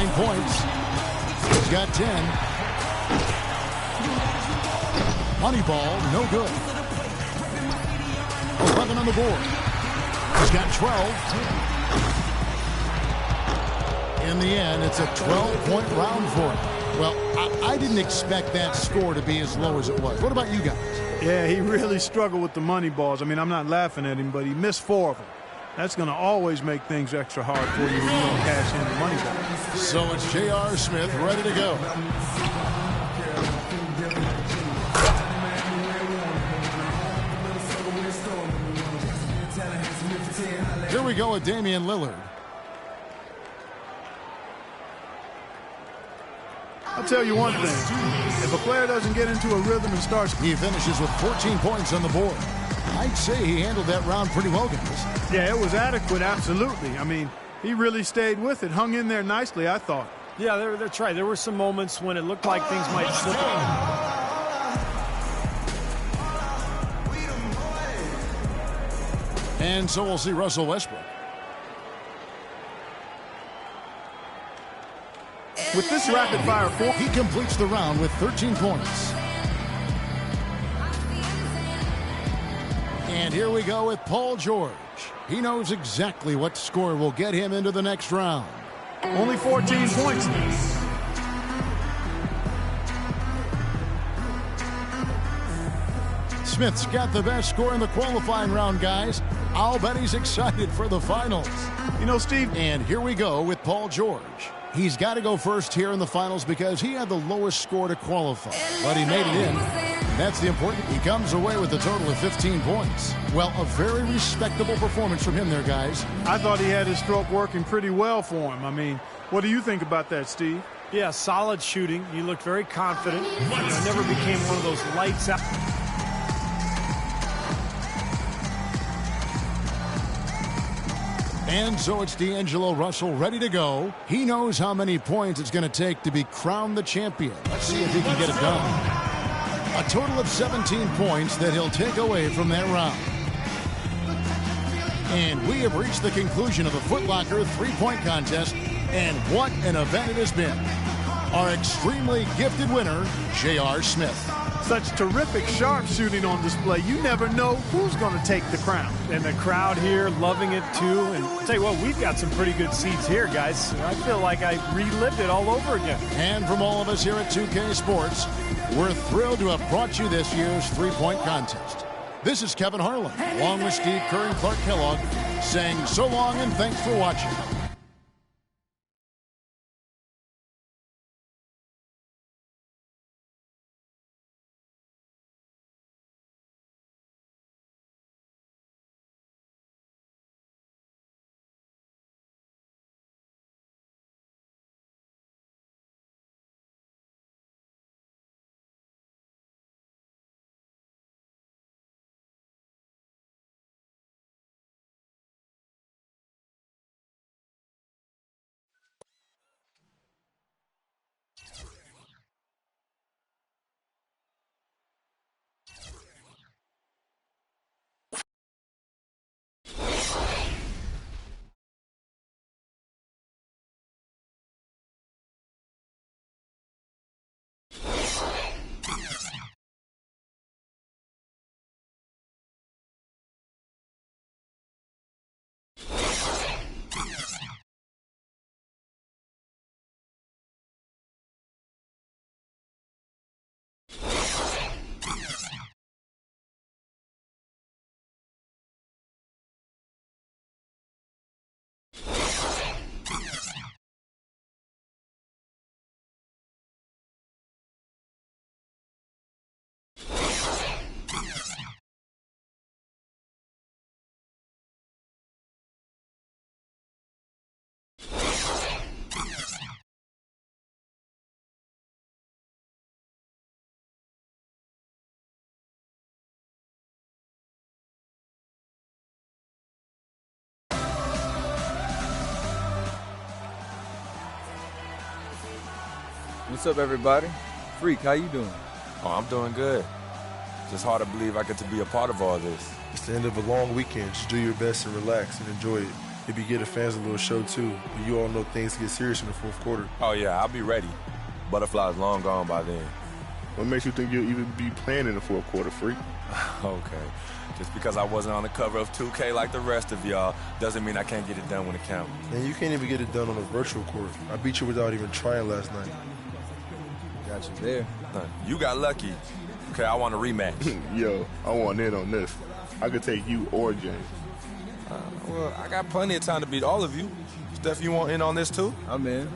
9 points. He's got 10. Money ball, no good. 11 on the board. He's got 12. In the end, it's a 12-point round for him. Well, I didn't expect that score to be as low as it was. What about you guys? Yeah, he really struggled with the money balls. I mean, I'm not laughing at him, but he missed 4 of them. That's going to always make things extra hard for you when you don't cash in the money balls. So it's J.R. Smith ready to go. Here we go with Damian Lillard. I'll tell you one thing. If a player doesn't get into a rhythm and starts... He finishes with 14 points on the board. I'd say he handled that round pretty well, guys. Yeah, it was adequate, absolutely. I mean, he really stayed with it, hung in there nicely, I thought. Yeah, that's right. There were some moments when it looked like things might slip on. And so we'll see Russell Westbrook. With this rapid-fire 4, he completes the round with 13 points. And here we go with Paul George. He knows exactly what score will get him into the next round. Only 14 points. Smith's got the best score in the qualifying round, guys. I'll bet he's excited for the finals. You know, Steve. And here we go with Paul George. He's got to go first here in the finals because he had the lowest score to qualify. But he made it in. That's the important. He comes away with a total of 15 points. Well, a very respectable performance from him there, guys. I thought he had his stroke working pretty well for him. I mean, what do you think about that, Steve? Yeah, solid shooting. He looked very confident. Never became one of those lights out. And so it's D'Angelo Russell ready to go. He knows how many points it's going to take to be crowned the champion. Let's see if he can get it done. A total of 17 points that he'll take away from that round. And we have reached the conclusion of the Foot Locker three-point contest. And what an event it has been. our extremely gifted winner, J.R. Smith. Such terrific sharpshooting on display. You never know who's going to take the crown. And the crowd here loving it too. And I'll tell you what, we've got some pretty good seats here, guys. I feel like I relived it all over again. And from all of us here at 2K Sports, we're thrilled to have brought you this year's three-point contest. This is Kevin Harlan, along with Steve Kerr and Clark Kellogg, saying so long and thanks for watching. What's up, everybody? Freak, how you doing? Oh, I'm doing good. Just hard to believe I get to be a part of all this. It's the end of a long weekend. Just do your best and relax and enjoy it. Maybe give the fans a little show, too. But you all know things get serious in the fourth quarter. Oh, yeah, I'll be ready. Butterfly's long gone by then. What makes you think you'll even be playing in the fourth quarter, Freak? Okay. Just because I wasn't on the cover of 2K like the rest of y'all doesn't mean I can't get it done when it counts. And you can't even get it done on a virtual court. I beat you without even trying last night. Got you there. You got lucky. Okay, I want a rematch. Yo, I want in on this. I could take you or James. Well, I got plenty of time to beat all of you. Steph, you want in on this too? I'm in.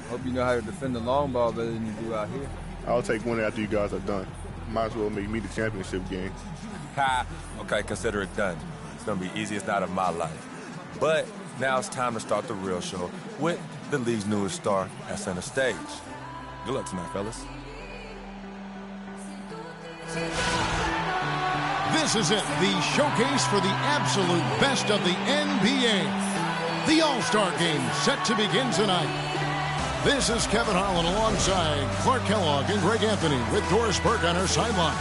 Hope you know how to defend the long ball better than you do out here. I'll take one after you guys are done. Might as well make me the championship game. Ha! Okay, consider it done. It's going to be easiest night of my life. But now it's time to start the real show with the league's newest star at center stage. Good luck tonight, fellas. This is it, the showcase for the absolute best of the NBA. The All-Star Game set to begin tonight. This is Kevin Harlan alongside Clark Kellogg and Greg Anthony with Doris Burke on our sideline.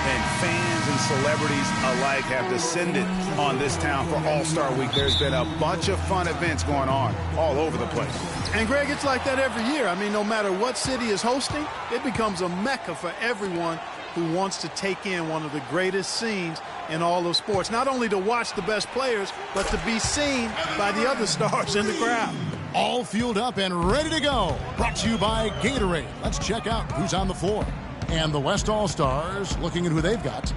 And fans and celebrities alike have descended on this town for All-Star Week. There's been a bunch of fun events going on all over the place. And, Greg, it's like that every year. I mean, no matter what city is hosting, it becomes a mecca for everyone who wants to take in one of the greatest scenes in all of sports. Not only to watch the best players, but to be seen by the other stars in the crowd. All fueled up and ready to go. Brought to you by Gatorade. Let's check out who's on the floor. And the West All-Stars looking at who they've got.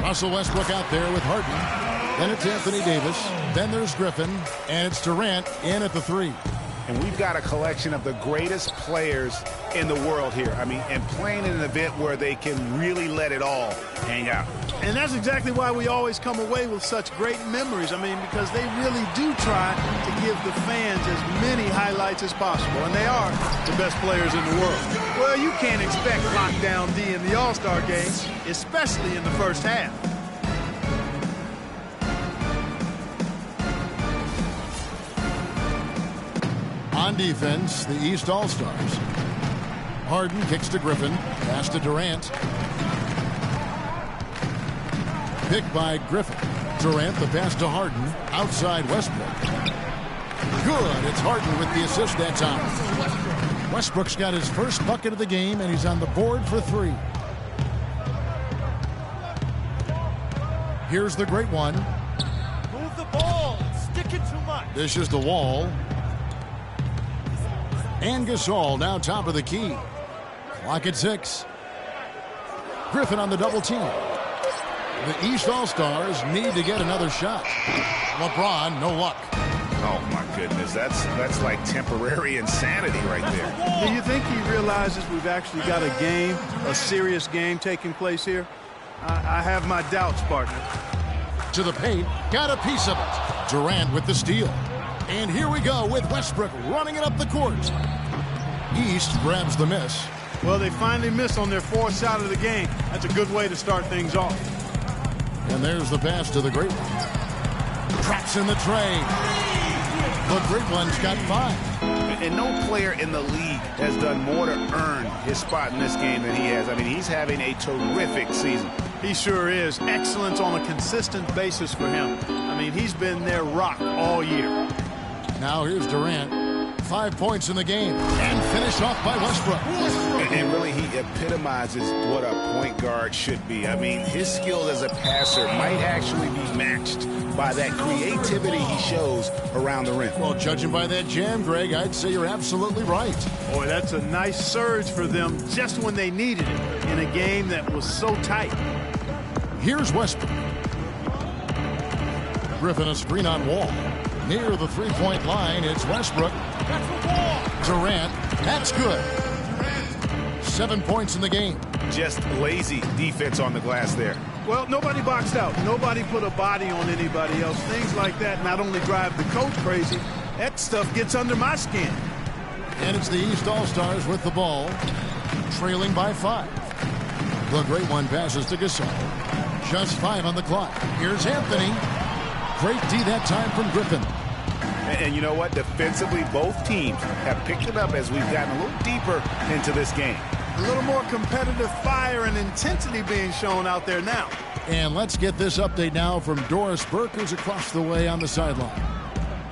Russell Westbrook out there with Harden. Then it's Anthony Davis. Then there's Griffin. And it's Durant in at the 3. And we've got a collection of the greatest players in the world here. I mean, and playing in an event where they can really let it all hang out. And that's exactly why we always come away with such great memories. I mean, because they really do try to give the fans as many highlights as possible. And they are the best players in the world. Well, you can't expect lockdown D in the All-Star game, especially in the first half. On defense, the East All-Stars. Harden kicks to Griffin. Pass to Durant. Picked by Griffin. Durant, the pass to Harden. Outside Westbrook. Good. It's Harden with the assist that time. Westbrook's got his first bucket of the game, and he's on the board for 3. Here's the great one. Move the ball. Sticking too much. This is the Wall. And Gasol now top of the key. Clock at 6. Griffin on the double team. The East All-Stars need to get another shot. LeBron, no luck. Oh, my goodness. That's like temporary insanity right there. Do you think he realizes we've actually got a game, a serious game taking place here? I have my doubts, partner. To the paint. Got a piece of it. Durant with the steal. And here we go with Westbrook running it up the court. East grabs the miss. Well, they finally missed on their 4th shot of the game. That's a good way to start things off. And there's the pass to the great one. Traps in the tray. The great one's got 5. And no player in the league has done more to earn his spot in this game than he has. I mean, he's having a terrific season. He sure is. Excellence on a consistent basis for him. I mean, he's been their rock all year. Now here's Durant. 5 points in the game. And finished off by Westbrook. And really, he epitomizes what a point guard should be. I mean, his skills as a passer might actually be matched by that creativity he shows around the rim. Well, judging by that jam, Greg, I'd say you're absolutely right. Boy, that's a nice surge for them just when they needed it in a game that was so tight. Here's Westbrook. Griffin a screen on Wall. Near the three-point line, it's Westbrook. Durant, that's good. 7 points in the game. Just lazy defense on the glass there. Well, nobody boxed out. Nobody put a body on anybody else. Things like that not only drive the coach crazy, that stuff gets under my skin. And it's the East All-Stars with the ball, trailing by 5. The great one passes to Gasol. Just 5 on the clock. Here's Anthony. Great D that time from Griffin. And you know what? Defensively, both teams have picked it up as we've gotten a little deeper into this game. A little more competitive fire and intensity being shown out there now. And let's get this update now from Doris Burke, who's across the way on the sideline.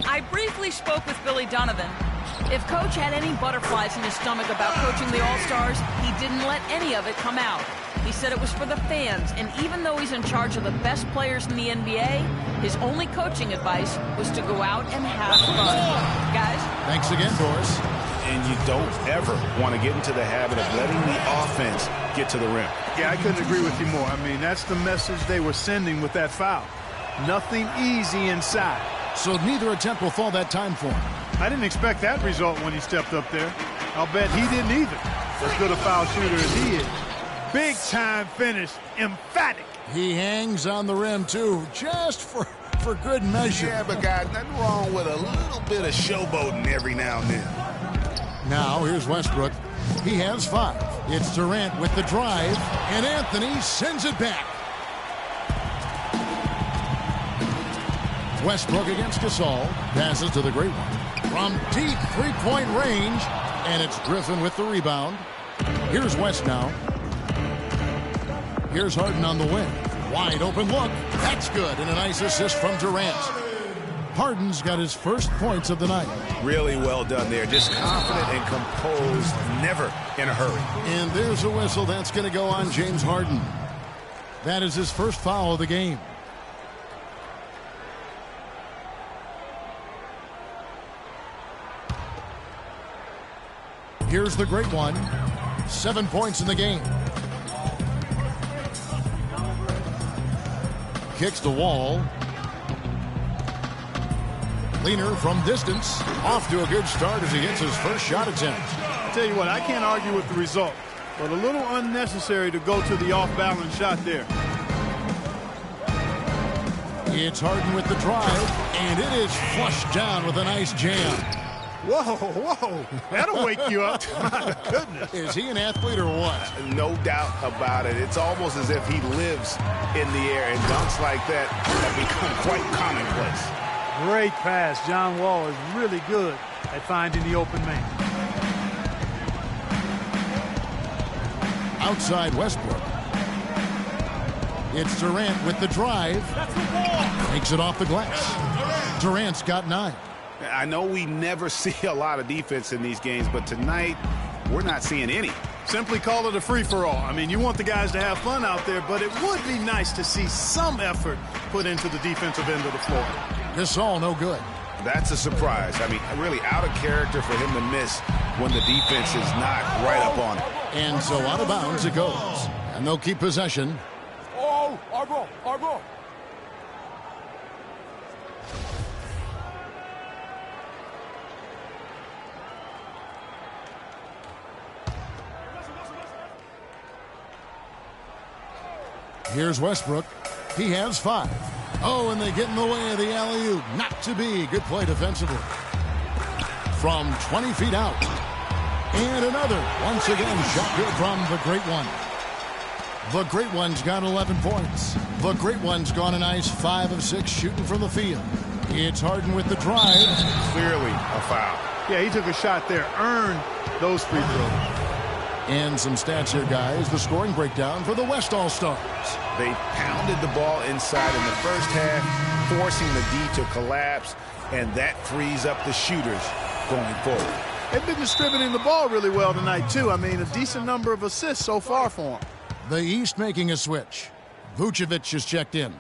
I briefly spoke with Billy Donovan. If Coach had any butterflies in his stomach about coaching the All-Stars, he didn't let any of it come out. He said it was for the fans, and even though he's in charge of the best players in the NBA, his only coaching advice was to go out and have fun. Guys? Thanks again, Doris. And you don't ever want to get into the habit of letting the offense get to the rim. Yeah, I couldn't agree with you more. I mean, that's the message they were sending with that foul. Nothing easy inside. So neither attempt will fall that time for him. I didn't expect that result when he stepped up there. I'll bet he didn't either. As good a foul shooter as he is. Big time finish. Emphatic. He hangs on the rim, too, just for good measure. Yeah, but guys, nothing wrong with a little bit of showboating every now and then. Now, here's Westbrook. He has 5. It's Durant with the drive, and Anthony sends it back. Westbrook against Gasol. Passes to the great one. From deep three-point range, and it's Griffin with the rebound. Here's West now. Here's Harden on the wing. Wide open look. That's good, and a nice assist from Durant. Harden's got his first points of the night. Really well done there. Just confident and composed, never in a hurry. And there's a whistle that's going to go on James Harden. That is his first foul of the game. Here's the great one. 7 points in the game. Kicks the Wall. Leaner from distance. Off to a good start as he gets his first shot attempt. I tell you what, I can't argue with the result, but a little unnecessary to go to the off-balance shot there. It's Harden with the drive, and it is flushed down with a nice jam. Whoa. That'll wake you up. My goodness. Is he an athlete or what? No doubt about it. It's almost as if he lives in the air, and dunks like that have become quite commonplace. Great pass. John Wall is really good at finding the open man. Outside Westbrook. It's Durant with the drive. Takes it off the glass. Durant's got 9. I know we never see a lot of defense in these games, but tonight we're not seeing any. Simply call it a free-for-all. I mean, you want the guys to have fun out there, but it would be nice to see some effort put into the defensive end of the floor. Gasol, no good. That's a surprise. I mean, really out of character for him to miss when the defense is not right up on it. And so out of bounds it goes. And they'll keep possession. Oh, our ball, our ball. Here's Westbrook. He has 5. Oh, and they get in the way of the alley-oop. Not to be. Good play defensively. From 20 feet out. And another. Once again, shot good from the Great One. The Great One's got 11 points. The Great One's gone a nice 5 of 6 shooting from the field. It's Harden with the drive. Clearly a foul. Yeah, he took a shot there. Earned those free throws. And some stats here, guys. The scoring breakdown for the West All-Stars. They pounded the ball inside in the first half, forcing the D to collapse, and that frees up the shooters going forward. They've been distributing the ball really well tonight, too. I mean, a decent number of assists so far for them. The East making a switch. Vucevic is checked in.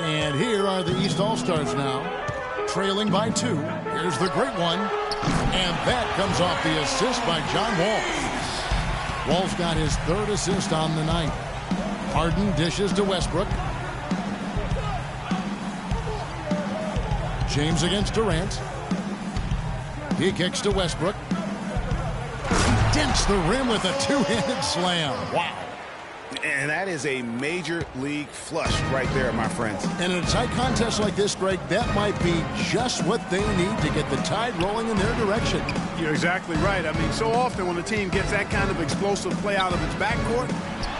And here are the East All-Stars now, trailing by 2. Here's the Great One, and that comes off the assist by John Wall. Wall's got his 3rd assist on the night. Harden dishes to Westbrook. James against Durant. He kicks to Westbrook. Dents the rim with a 2-handed slam. Wow. And that is a major league flush right there, my friends. And in a tight contest like this, Greg, that might be just what they need to get the tide rolling in their direction. You're exactly right. I mean, so often when a team gets that kind of explosive play out of its backcourt,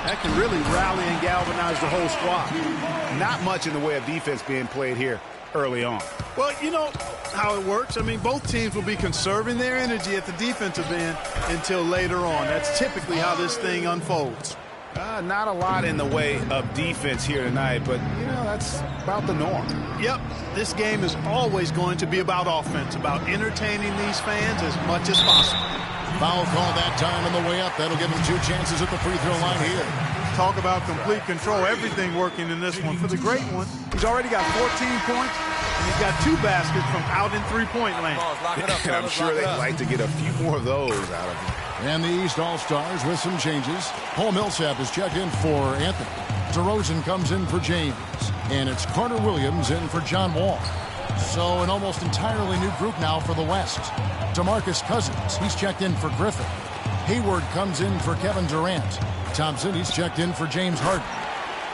that can really rally and galvanize the whole squad. Not much in the way of defense being played here early on. Well, you know how it works. I mean, both teams will be conserving their energy at the defensive end until later on. That's typically how this thing unfolds. Not a lot in the way of defense here tonight, but, you know, that's about the norm. Yep, this game is always going to be about offense, about entertaining these fans as much as possible. Foul call that time on the way up. That'll give him 2 chances at the free throw line here. Talk about complete control, everything working in this one. For the Great One, he's already got 14 points, and he's got 2 baskets from out in three-point land. And I'm sure they'd like to get a few more of those out of him. And the East All-Stars with some changes. Paul Millsap is checked in for Anthony. DeRozan comes in for James. And it's Carter Williams in for John Wall. So an almost entirely new group now for the West. DeMarcus Cousins, he's checked in for Griffin. Hayward comes in for Kevin Durant. Thompson, he's checked in for James Harden.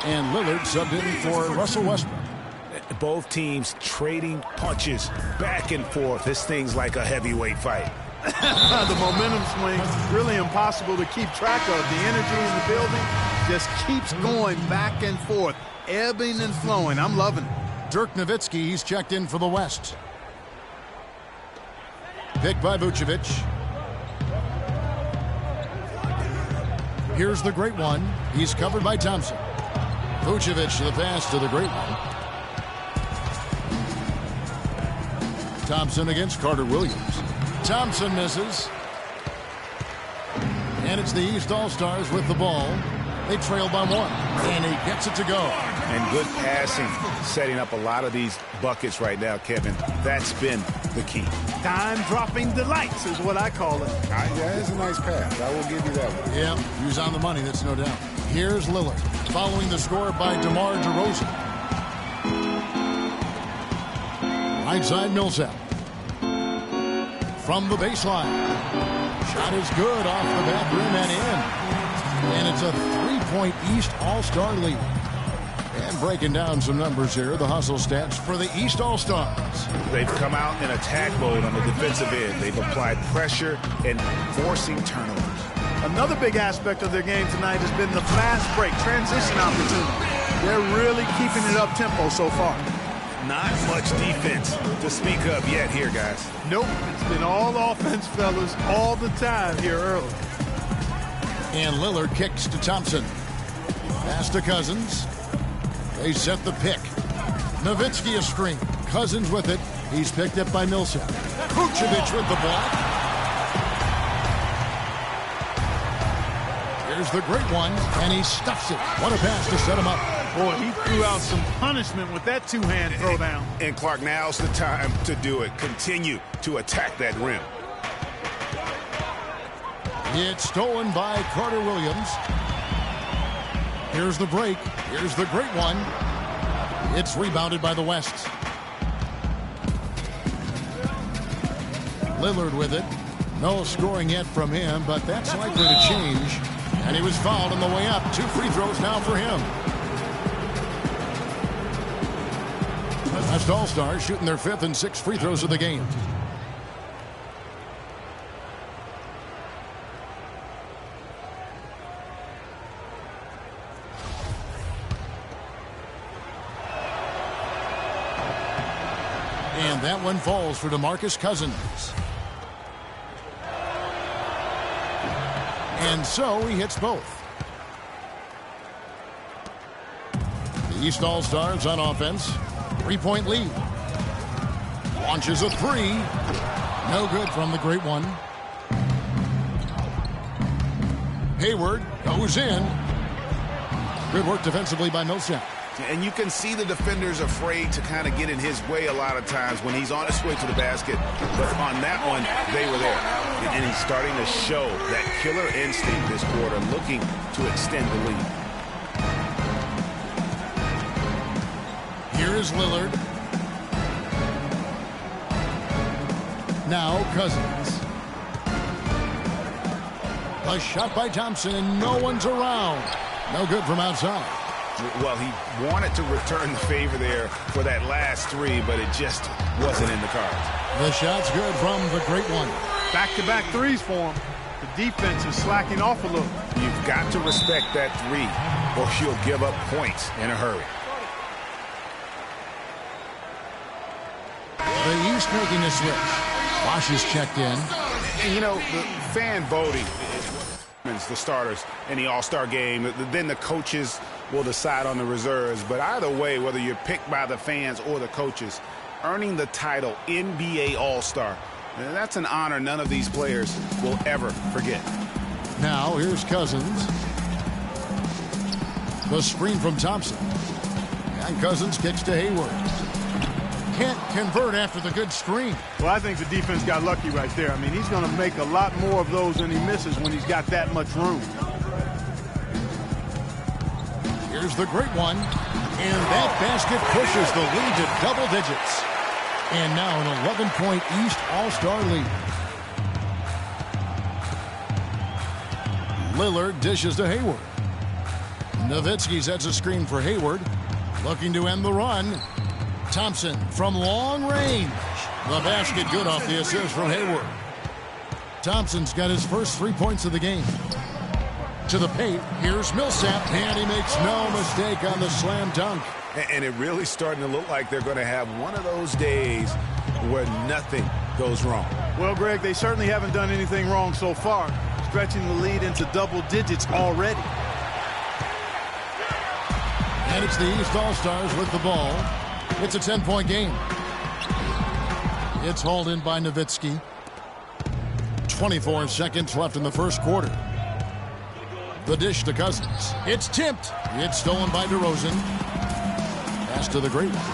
And Lillard subbed in for Russell Westbrook. Both teams trading punches back and forth. This thing's like a heavyweight fight. The momentum swing, really impossible to keep track of. The energy in the building just keeps going back and forth, ebbing and flowing. I'm loving it. Dirk Nowitzki, he's checked in for the West. Picked by Vucevic. Here's the Great One. He's covered by Thompson. Vucevic the pass to the Great One. Thompson against Carter Williams. Thompson misses. And it's the East All-Stars with the ball. They trail by 1. And he gets it to go. And good passing, setting up a lot of these buckets right now, Kevin. That's been the key. Time-dropping delights is what I call it. That is a nice pass. I will give you that one. Yeah, he was on the money, that's no doubt. Here's Lillard, following the score by DeMar DeRozan. Right side Millsap. From the baseline. Shot is good off the back rim and in. And it's a 3-point East All-Star lead. And breaking down some numbers here, the hustle stats for the East All-Stars. They've come out in attack mode on the defensive end. They've applied pressure and forcing turnovers. Another big aspect of their game tonight has been the fast break, transition opportunity. They're really keeping it up tempo so far. Not much defense to speak of yet here, guys. Nope, it's been all offense, fellas, all the time here early. And Lillard kicks to Thompson. Pass to Cousins. They set the pick. Nowitzki a screen. Cousins with it. He's picked up by Millsap. Vucevic with the block. Here's the great one, and he stuffs it. What a pass to set him up. Boy, he threw out some punishment with that two-hand throwdown. And Clark, now's the time to do it. Continue to attack that rim. It's stolen by Carter Williams. Here's the break. Here's the great one. It's rebounded by the West. Lillard with it. No scoring yet from him, but that's likely to change. And he was fouled on the way up. 2 free throws now for him. That's Allstar shooting their 5th and 6th free throws of the game. And that one falls for DeMarcus Cousins. And so he hits both. The East All-Stars on offense. 3-point lead. Launches a 3. No good from the great one. Hayward goes in. Good work defensively by Millsap. And you can see the defenders afraid to kind of get in his way a lot of times when he's on his way to the basket. But on that one, they were there. And he's starting to show that killer instinct this quarter, looking to extend the lead. Here is Lillard. Now Cousins. A shot by Thompson, and no one's around. No good from outside. Well, he wanted to return the favor there for that last 3, but it just wasn't in the cards. The shot's good from the great one. Back-to-back threes for him. The defense is slacking off a little. You've got to respect that 3, or you'll give up points in a hurry. The East making a switch. Bosch is checked in. And, you know, the fan voting, the starters in the All-Star game, then the coaches will decide on the reserves. But either way, whether you're picked by the fans or the coaches, earning the title NBA All-Star, that's an honor none of these players will ever forget. Now here's Cousins. The screen from Thompson. And Cousins kicks to Hayward. Can't convert after the good screen. Well, I think the defense got lucky right there. I mean, he's going to make a lot more of those than he misses when he's got that much room. Here's the great one. And that basket pushes the lead to double digits. And now an 11-point East All-Star lead. Lillard dishes to Hayward. Nowitzki sets a screen for Hayward. Looking to end the run. Thompson from long range. The basket good off the assist from Hayward. Thompson's got his first 3 points of the game. To the paint, here's Millsap, and he makes no mistake on the slam dunk. And it really starting to look like they're going to have one of those days where nothing goes wrong. Well, Greg, they certainly haven't done anything wrong so far, stretching the lead into double digits already. And it's the East All-Stars with the ball. It's a 10-point game. It's hauled in by Nowitzki. 24 seconds left in the first quarter. The dish to Cousins. It's tipped. It's stolen by DeRozan. Pass to the great one.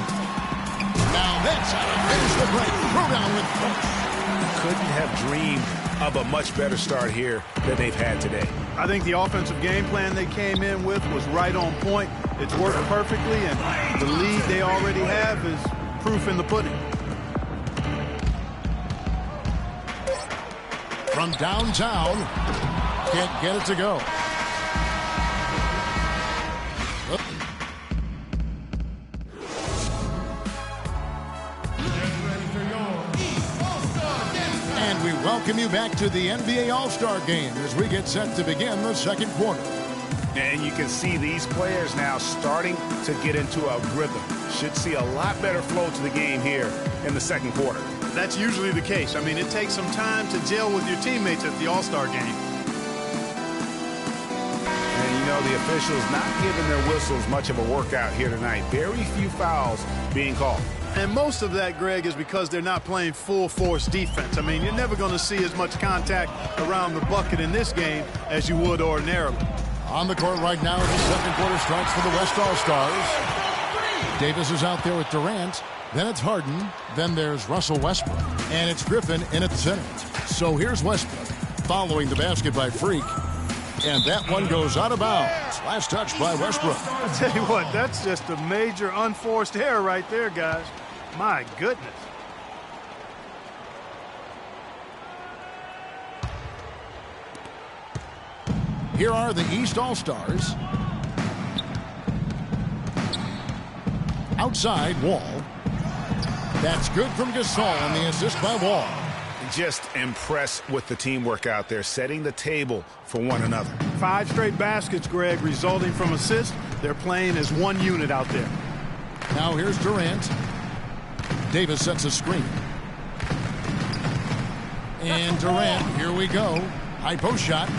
Now that's how to finish the break. Throw down with force. Couldn't have dreamed of a much better start here than they've had today. I think the offensive game plan they came in with was right on point. It's worked perfectly, and the lead they already have is proof in the pudding. From downtown, can't get it to go. And we welcome you back to the NBA All-Star Game as we get set to begin the second quarter. And you can see these players now starting to get into a rhythm. Should see a lot better flow to the game here in the second quarter. That's usually the case. I mean, it takes some time to gel with your teammates at the All-Star game. And, you know, the officials not giving their whistles much of a workout here tonight. Very few fouls being called. And most of that, Greg, is because they're not playing full-force defense. I mean, you're never going to see as much contact around the bucket in this game as you would ordinarily. On the court right now as the second quarter starts for the West All-Stars. Davis is out there with Durant. Then it's Harden. Then there's Russell Westbrook. And it's Griffin in at the center. So here's Westbrook following the basket by Freak. And that one goes out of bounds. Last touch by Westbrook. I tell you what, that's just a major unforced error right there, guys. My goodness. Here are the East All-Stars. Outside, Wall. That's good from Gasol, and the assist by Wall. Just impressed with the teamwork out there, setting the table for one another. 5 straight baskets, Greg, resulting from assists. They're playing as one unit out there. Now here's Durant. Davis sets a screen. And Durant, here we go. High post shot.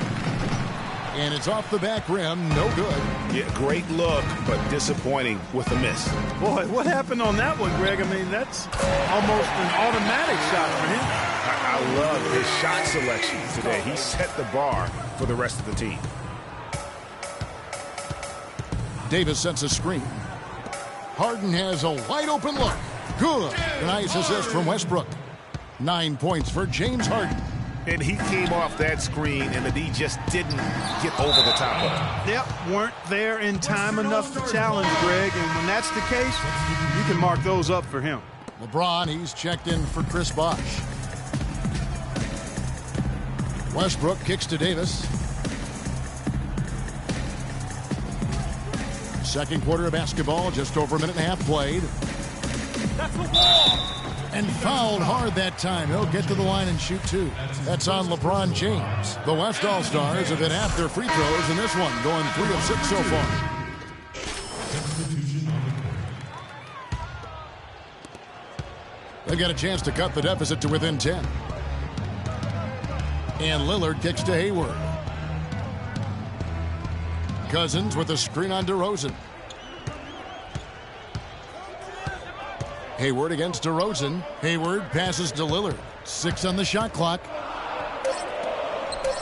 And it's off the back rim, no good. Yeah, great look, but disappointing with a miss. Boy, what happened on that one, Greg? I mean, that's almost an automatic shot for him. I love his shot selection today. He set the bar for the rest of the team. Davis sets a screen. Harden has a wide open look. Good. Nice assist from Westbrook. 9 points for James Harden. And he came off that screen, and the D just didn't get over the top of it. Yep, weren't there in time enough to challenge, Greg. And when that's the case, you can mark those up for him. LeBron, he's checked in for Chris Bosh. Westbrook kicks to Davis. Second quarter of basketball, just over a minute and a half played. That's the wall. And fouled hard that time. He'll get to the line and shoot 2. That's on LeBron James. The West All-Stars have hit half their free throws in this one, going 3 of 6 so far. They've got a chance to cut the deficit to within 10. And Lillard kicks to Hayward. Cousins with a screen on DeRozan. Hayward against DeRozan. Hayward passes to Lillard. 6 on the shot clock.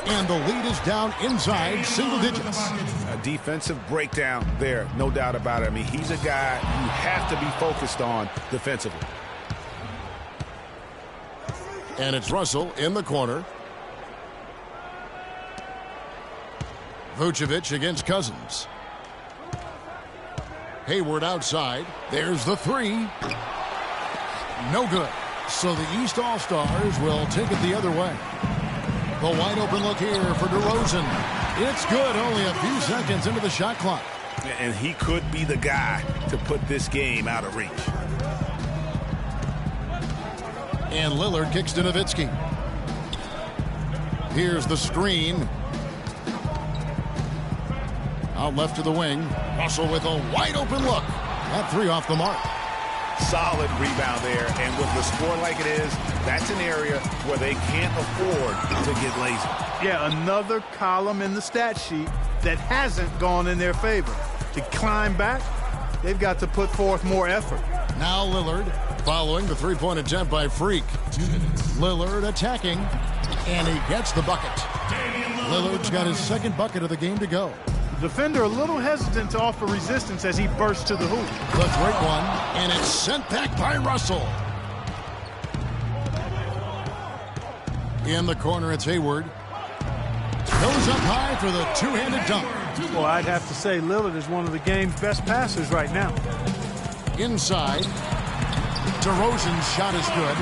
And the lead is down inside single digits. A defensive breakdown there, no doubt about it. I mean, he's a guy you have to be focused on defensively. And it's Russell in the corner. Vucevic against Cousins. Hayward outside. There's the 3. No good. So the East All-Stars will take it the other way. The wide open look here for DeRozan. It's good, only a few seconds into the shot clock. And he could be the guy to put this game out of reach. And Lillard kicks to Nowitzki. Here's the screen. Out left to the wing. Russell with a wide open look. That 3 off the mark. Solid rebound there, and with the score like it is, that's an area where they can't afford to get lazy. Yeah, another column in the stat sheet that hasn't gone in their favor. To climb back, they've got to put forth more effort. Now Lillard following the three-point attempt by Freak. 2 minutes. Lillard attacking, and he gets the bucket. Lillard's got his second bucket of the game to go. The defender a little hesitant to offer resistance as he bursts to the hoop. The great one, and it's sent back by Russell. In the corner, it's Hayward. Goes up high for the two-handed dunk. Well, I'd have to say Lillard is one of the game's best passers right now. Inside, DeRozan's shot is good.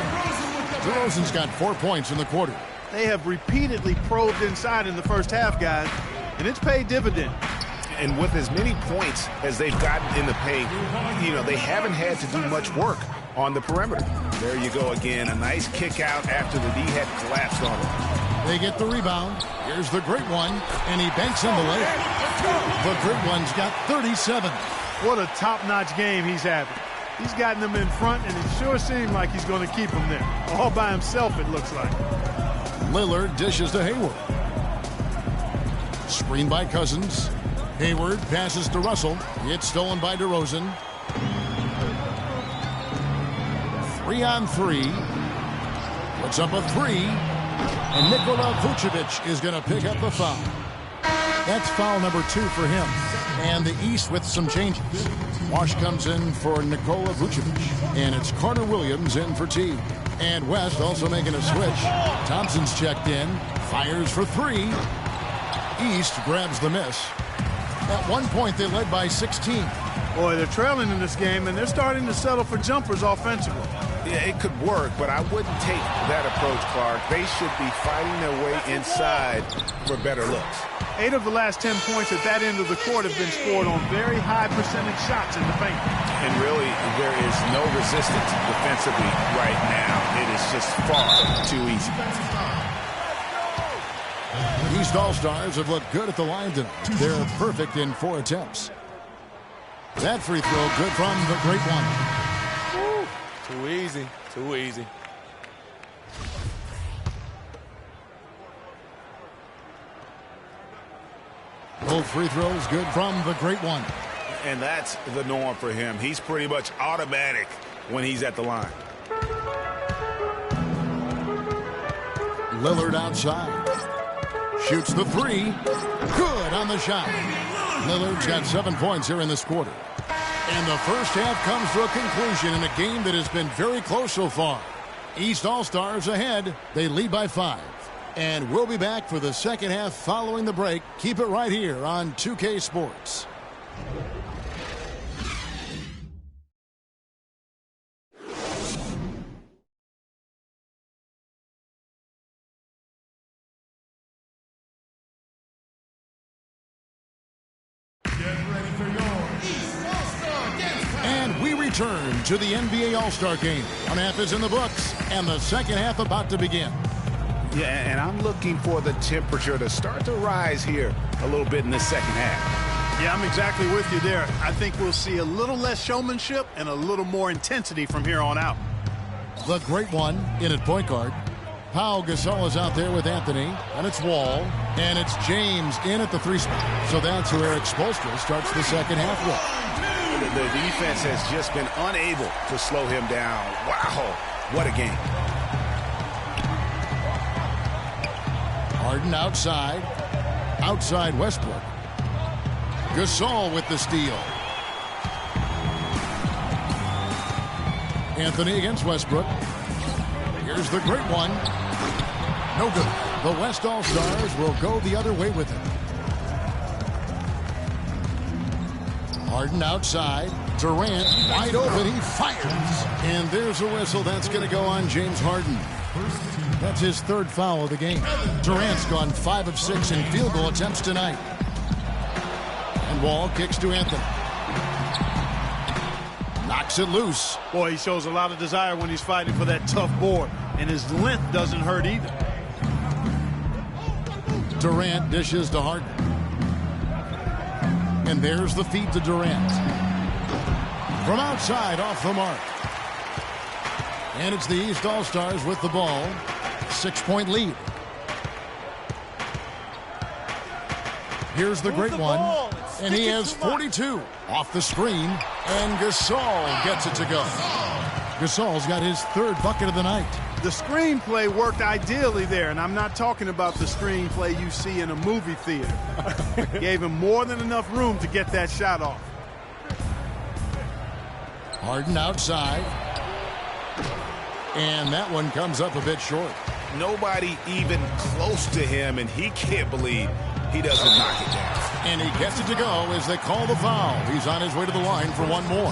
DeRozan's got 4 points in the quarter. They have repeatedly probed inside in the first half, guys, and it's paid dividend. And with as many points as they've gotten in the paint, you know, they haven't had to do much work on the perimeter. There you go again, a nice kick out after the D had collapsed on it. They get the rebound. Here's the great one, and he banks in the layup. The great one's got 37. What a top-notch game he's having. He's gotten them in front, and it sure seemed like he's going to keep them there. All by himself, it looks like. Lillard dishes to Hayward. Screen by Cousins. Hayward passes to Russell. It's stolen by DeRozan. 3-on-3. Puts up a three. And Nikola Vucevic is going to pick up the foul. That's foul number 2 for him. And the East with some changes. Wash comes in for Nikola Vucevic. And it's Carter Williams in for T. And West also making a switch. Thompson's checked in. Fires for 3. East grabs the miss. At one point, they led by 16. Boy, they're trailing in this game, and they're starting to settle for jumpers offensively. Yeah, it could work, but I wouldn't take that approach, Clark. They should be fighting their way inside for better looks. 8 of the last 10 points at that end of the court have been scored on very high percentage shots in the paint. And really, there is no resistance defensively right now. It is just far too easy. East All-Stars have looked good at the line tonight. They're perfect in 4 attempts. That free throw good from the great one. Woo. Too easy. Too easy. Both free throws good from the great one. And that's the norm for him. He's pretty much automatic when he's at the line. Lillard outside. Shoots the 3. Good on the shot. Lillard's got 7 points here in this quarter. And the first half comes to a conclusion in a game that has been very close so far. East All-Stars ahead. They lead by 5. And we'll be back for the second half following the break. Keep it right here on 2K Sports. And we return to the NBA All-Star Game. One half is in the books, and the second half about to begin. Yeah, and I'm looking for the temperature to start to rise here a little bit in the second half. Yeah, I'm exactly with you there. I think we'll see a little less showmanship and a little more intensity from here on out. The great one in at point guard. Pau Gasol is out there with Anthony, and it's Wall, and it's James in at the 3 spot. So that's who Eric Spoelstra starts the second half with. The defense has just been unable to slow him down. Wow, what a game. Harden outside Westbrook. Gasol with the steal. Anthony against Westbrook. Here's the great one. No good. The West All-Stars will go the other way with it. Harden outside. Durant wide open. He fires. And there's a whistle. That's going to go on James Harden. That's his 3rd foul of the game. Durant's gone 5 of 6 in field goal attempts tonight. And Wall kicks to Anthony. Knocks it loose. Boy, he shows a lot of desire when he's fighting for that tough board. And his length doesn't hurt either. Durant dishes to Harden. And there's the feed to Durant. From outside, off the mark. And it's the East All-Stars with the ball. 6-point lead. Here's the great one. And he has 42 off the screen. And Gasol gets it to go. Gasol's got his 3rd bucket of the night. The screenplay worked ideally there, and I'm not talking about the screenplay you see in a movie theater. Gave him more than enough room to get that shot off. Harden outside. And that one comes up a bit short. Nobody even close to him, and he can't believe he doesn't knock it down. And he gets it to go as they call the foul. He's on his way to the line for one more.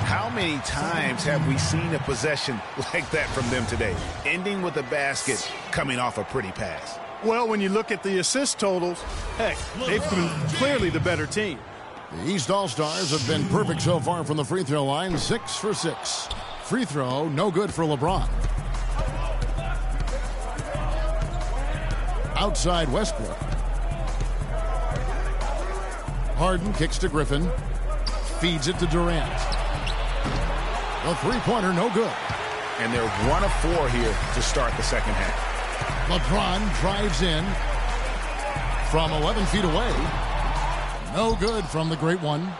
How many times have we seen a possession like that from them today? Ending with a basket, coming off a pretty pass. Well, when you look at the assist totals, heck, they've been clearly the better team. The East All-Stars have been perfect so far from the free throw line, 6 for 6. Free throw, no good for LeBron. outside Westbrook. Harden kicks to Griffin. Feeds it to Durant. The three-pointer, no good. And they're 1 of 4 here to start the second half. LeBron drives in from 11 feet away. No good from the great one.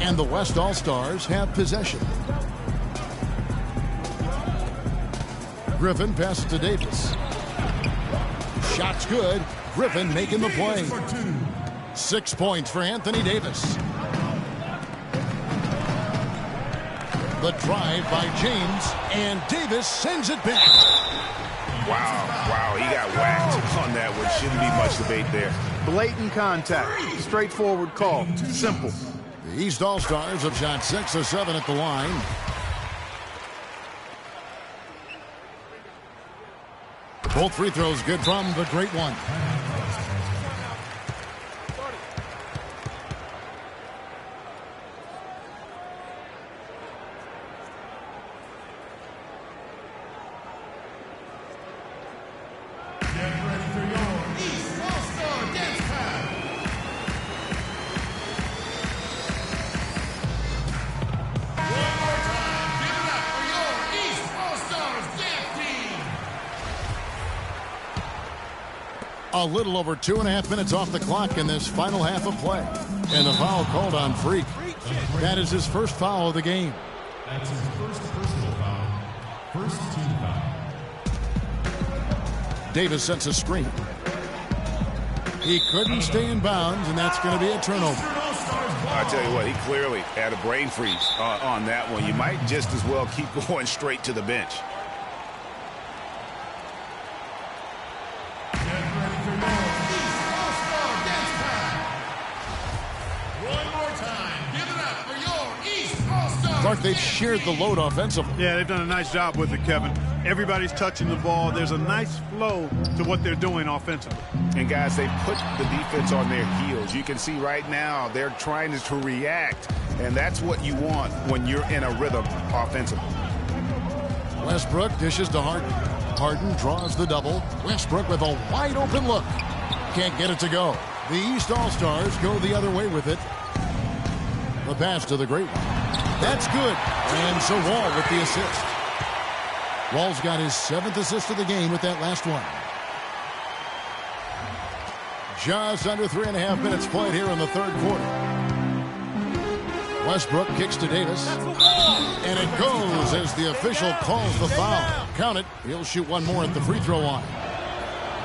And the West All-Stars have possession. Griffin passes to Davis. Shot's good. Griffin making the play. 6 points for Anthony Davis. The drive by James, and Davis sends it back. Wow, he got whacked on that one. Shouldn't be much debate there. Blatant contact. Straightforward call. Simple. The East All-Stars have shot 6 of 7 at the line. Both free throws good from the great one. A little over 2.5 minutes off the clock in this final half of play. And the foul called on Freak. That is his first foul of the game. That's his first personal foul. First team foul. Davis sets a screen. He couldn't stay in bounds, and that's going to be a turnover. I tell you what, he clearly had a brain freeze on that one. You might just as well keep going straight to the bench. Clark, they've shared the load offensively. Yeah, they've done a nice job with it, Kevin. Everybody's touching the ball. There's a nice flow to what they're doing offensively. And, guys, they put the defense on their heels. You can see right now they're trying to react, and that's what you want when you're in a rhythm offensively. Westbrook dishes to Harden. Harden draws the double. Westbrook with a wide-open look. Can't get it to go. The East All-Stars go the other way with it. The pass to the great one. That's good. And so Wall with the assist. Wall's got his 7th assist of the game with that last one. Just under 3.5 minutes played here in the third quarter. Westbrook kicks to Davis. And it goes as the official calls the foul. Count it. He'll shoot one more at the free throw line.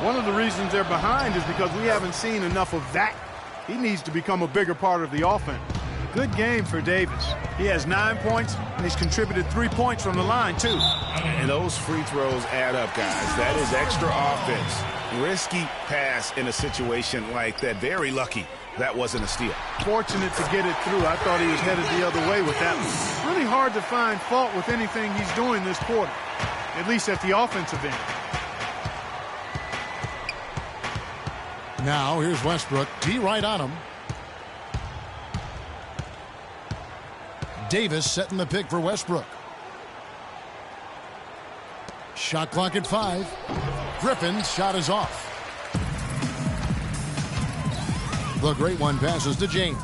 One of the reasons they're behind is because we haven't seen enough of that. He needs to become a bigger part of the offense. Good game for Davis. He has 9 points, and he's contributed 3 points from the line, too. And those free throws add up, guys. That is extra offense. Risky pass in a situation like that. Very lucky that wasn't a steal. Fortunate to get it through. I thought he was headed the other way with that one. Really hard to find fault with anything he's doing this quarter, at least at the offensive end. Now, here's Westbrook. D right on him. Davis setting the pick for Westbrook. Shot clock at 5. Griffin's shot is off. The great one passes to James.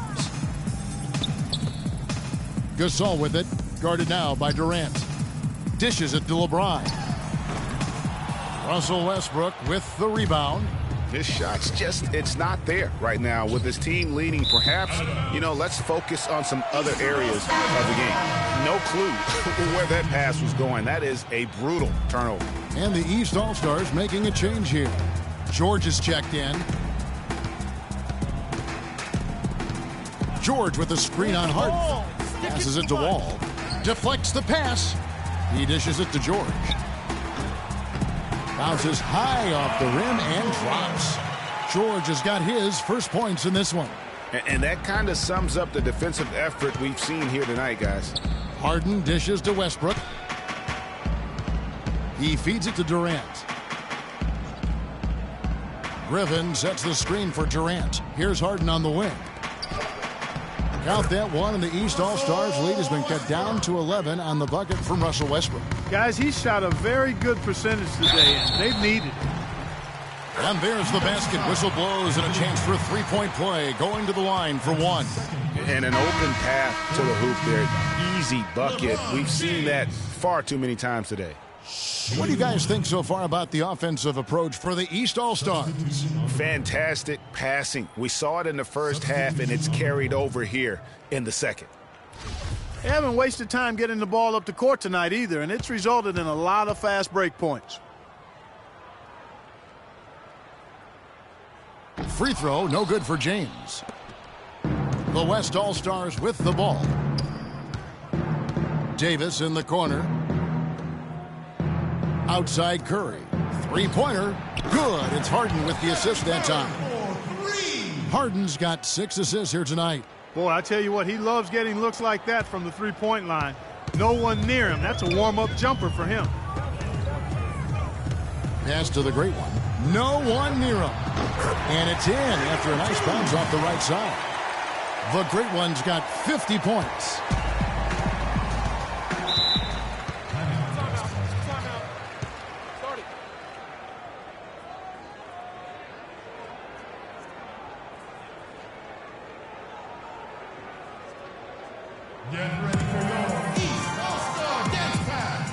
Gasol with it. Guarded now by Durant. Dishes it to LeBron. Russell Westbrook with the rebound. His shot's it's not there right now. With his team leading, perhaps, let's focus on some other areas of the game. No clue where that pass was going. That is a brutal turnover. And the East All-Stars making a change here. George is checked in. George with the screen on Harden. Passes it to Wall. Deflects the pass. He dishes it to George. Bounces high off the rim and drops. George has got his first points in this one. And that kind of sums up the defensive effort we've seen here tonight, guys. Harden dishes to Westbrook. He feeds it to Durant. Griffin sets the screen for Durant. Here's Harden on the wing. Count that one, and the East All-Stars lead has been cut down to 11 on the bucket from Russell Westbrook. Guys, he shot a very good percentage today, and they've needed it. And there's the basket. Whistle blows and a chance for a three-point play. Going to the line for one. And an open path to the hoop there. Easy bucket. We've seen that far too many times today. What do you guys think so far about the offensive approach for the East All-Stars? Fantastic passing. We saw it in the first half, and it's carried over here in the second. They haven't wasted time getting the ball up the court tonight either, and it's resulted in a lot of fast break points. Free throw, no good for James. The West All-Stars with the ball. Davis in the corner. Outside Curry. Three-pointer. Good. It's Harden with the assist that time. Harden's got 6 assists here tonight. Boy, I tell you what, he loves getting looks like that from the three-point line. No one near him. That's a warm-up jumper for him. Pass to the great one. No one near him. And it's in after a nice bounce off the right side. The great one's got 50 points. Get ready for your East All-Star Dance Pass.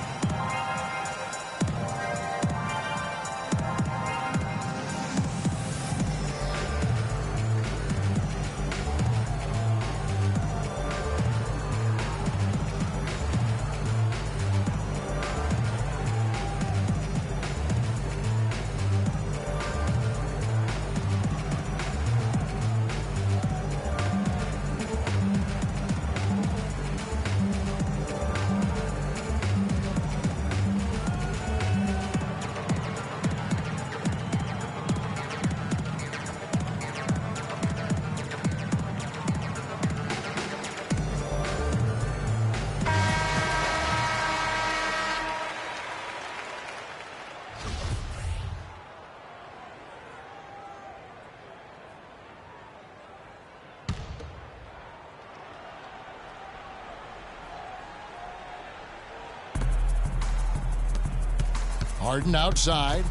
Harden outside.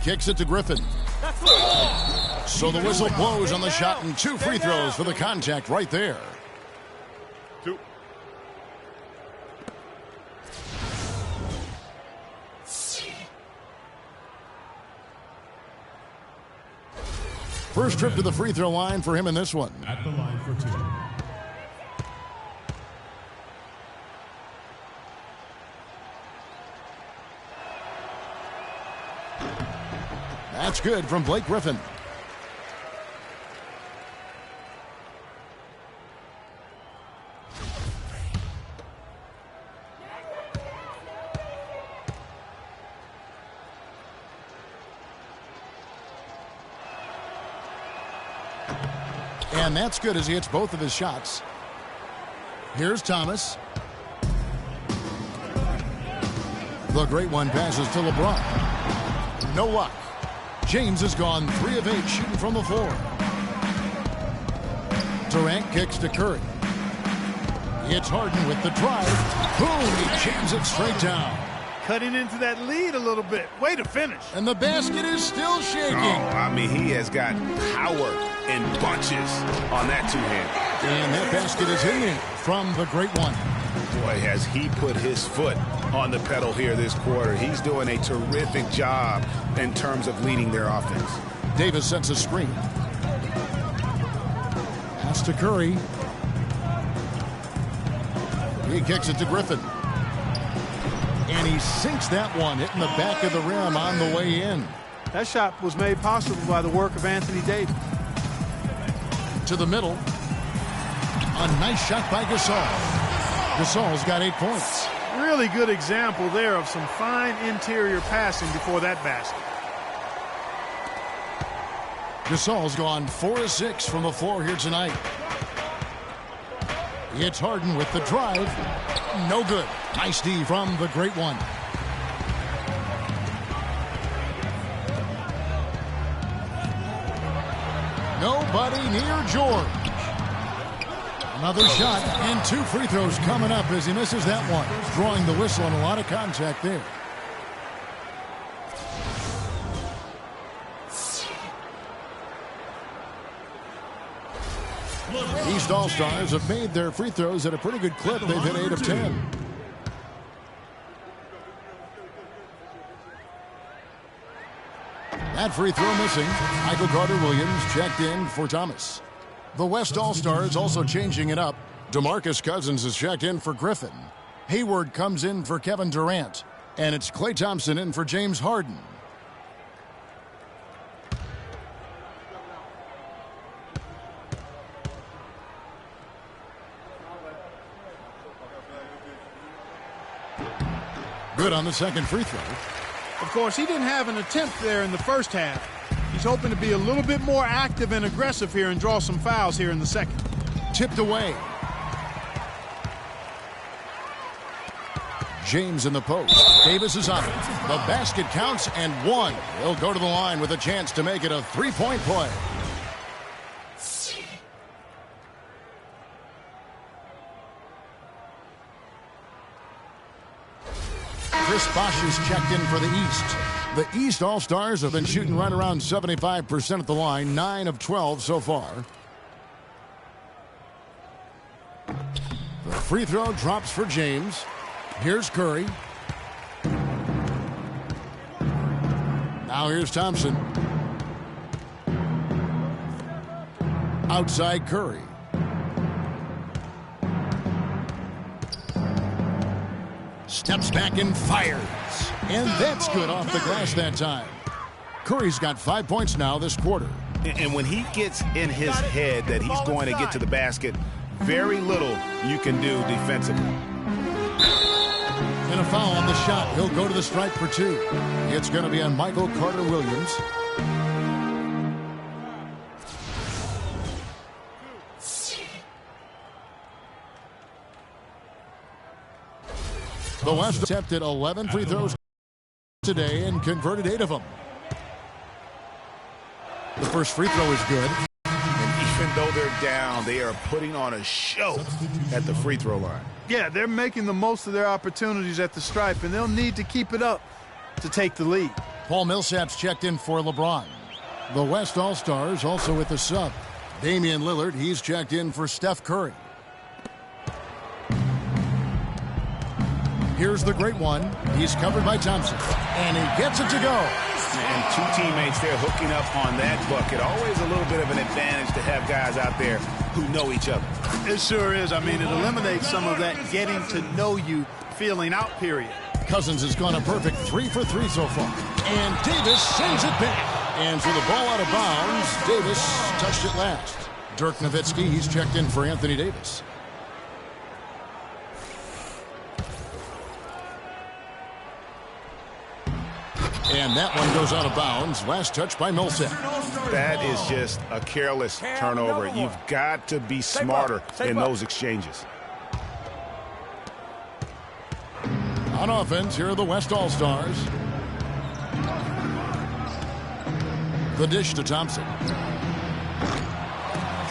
Kicks it to Griffin. So the whistle blows on the shot and 2 free throws for the contact right there. 2. First trip to the free throw line for him in this one. At the line for 2. That's good from Blake Griffin. And that's good as he hits both of his shots. Here's Thomas. The great one passes to LeBron. No luck. James has gone 3 of 8 shooting from the floor. Durant kicks to Curry. It's Harden with the drive. Boom, he jams it straight down. Cutting into that lead a little bit. Way to finish. And the basket is still shaking. Oh, I mean, he has got power in bunches on that two-hand. And that basket is in from the great one. Boy, has he put his foot on the pedal here this quarter. He's doing a terrific job in terms of leading their offense. Davis sets a screen. Pass to Curry. He kicks it to Griffin. And he sinks that one, hitting the back of the rim on the way in. That shot was made possible by the work of Anthony Davis. To the middle. A nice shot by Gasol. Gasol's got 8 points. Really good example there of some fine interior passing before that basket. Gasol's gone 4 of 6 from the floor here tonight. It's Harden with the drive. No good. Nice D from the great one. Nobody near George. Another shot and 2 free throws coming up as he misses that one. Drawing the whistle and a lot of contact there. East All-Stars have made their free throws at a pretty good clip. They've hit 8 of 10. That free throw missing. Michael Carter-Williams checked in for Thomas. The West All-Stars also changing it up. DeMarcus Cousins is checked in for Griffin. Hayward comes in for Kevin Durant. And it's Klay Thompson in for James Harden. Good on the second free throw. Of course, he didn't have an attempt there in the first half. He's hoping to be a little bit more active and aggressive here and draw some fouls here in the second. Tipped away. James in the post. Davis is on it. The basket counts and one. He'll go to the line with a chance to make it a three-point play. Chris Bosh is checked in for the East. The East All-Stars have been shooting right around 75% at the line, 9 of 12 so far. The free throw drops for James. Here's Curry. Now here's Thompson. Outside Curry. Steps back and fires. And that's good off the glass that time. Curry's got 5 points now this quarter. And when he gets in his head that he's going to get to the basket, very little you can do defensively. And a foul on the shot. He'll go to the stripe for two. It's going to be on Michael Carter-Williams. The West attempted 11 free throws today and converted 8 of them. The first free throw is good. And even though they're down, they are putting on a show at the free throw line. Yeah, they're making the most of their opportunities at the stripe, and they'll need to keep it up to take the lead. Paul Millsap's checked in for LeBron. The West All-Stars also with the sub. Damian Lillard, he's checked in for Steph Curry. Here's the great one. He's covered by Thompson. And he gets it to go. And two teammates there hooking up on that bucket. Always a little bit of an advantage to have guys out there who know each other. It sure is. I mean, it eliminates some of that getting to know you feeling out period. Cousins has gone a perfect 3 for 3 so far. And Davis sends it back. And for the ball out of bounds, Davis touched it last. Dirk Nowitzki, he's checked in for Anthony Davis. And that one goes out of bounds. Last touch by Millsap. That is just a careless turnover. You've got to be smarter in those exchanges. On offense, here are the West All-Stars. The dish to Thompson.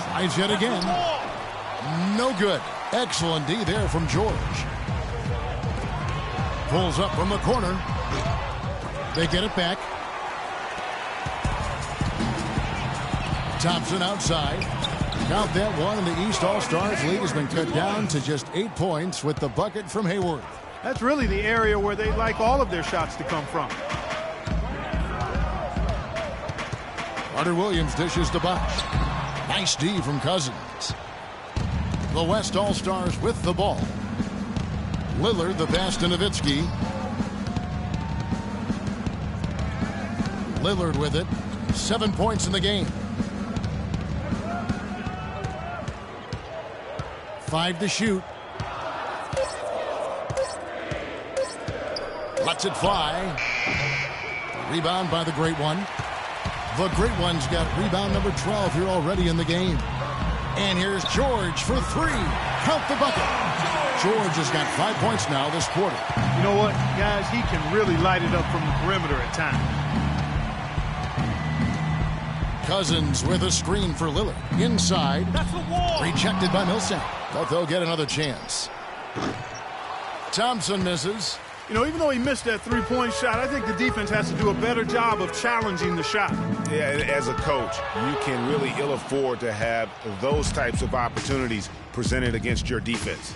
Tries yet again. No good. Excellent D there from George. Pulls up from the corner. They get it back. Thompson outside. Count that one, and the East All-Stars lead has been cut down to just 8 points with the bucket from Hayward. That's really the area where they like all of their shots to come from. Carter-Williams dishes to Bosh. Nice D from Cousins. The West All-Stars with the ball. Lillard the pass to Nowitzki. Lillard with it. 7 points in the game. 5 to shoot. Lets it fly. Rebound by the Great One. The Great One's got rebound number 12 here already in the game. And here's George for 3. Count the bucket. George has got 5 points now this quarter. You know what, guys? He can really light it up from the perimeter at times. Cousins with a screen for Lillard. Inside. That's the wall. Rejected by Millsap. But they'll get another chance. Thompson misses. You know, even though he missed that three-point shot, I think the defense has to do a better job of challenging the shot. Yeah, as a coach, you can really ill afford to have those types of opportunities presented against your defense.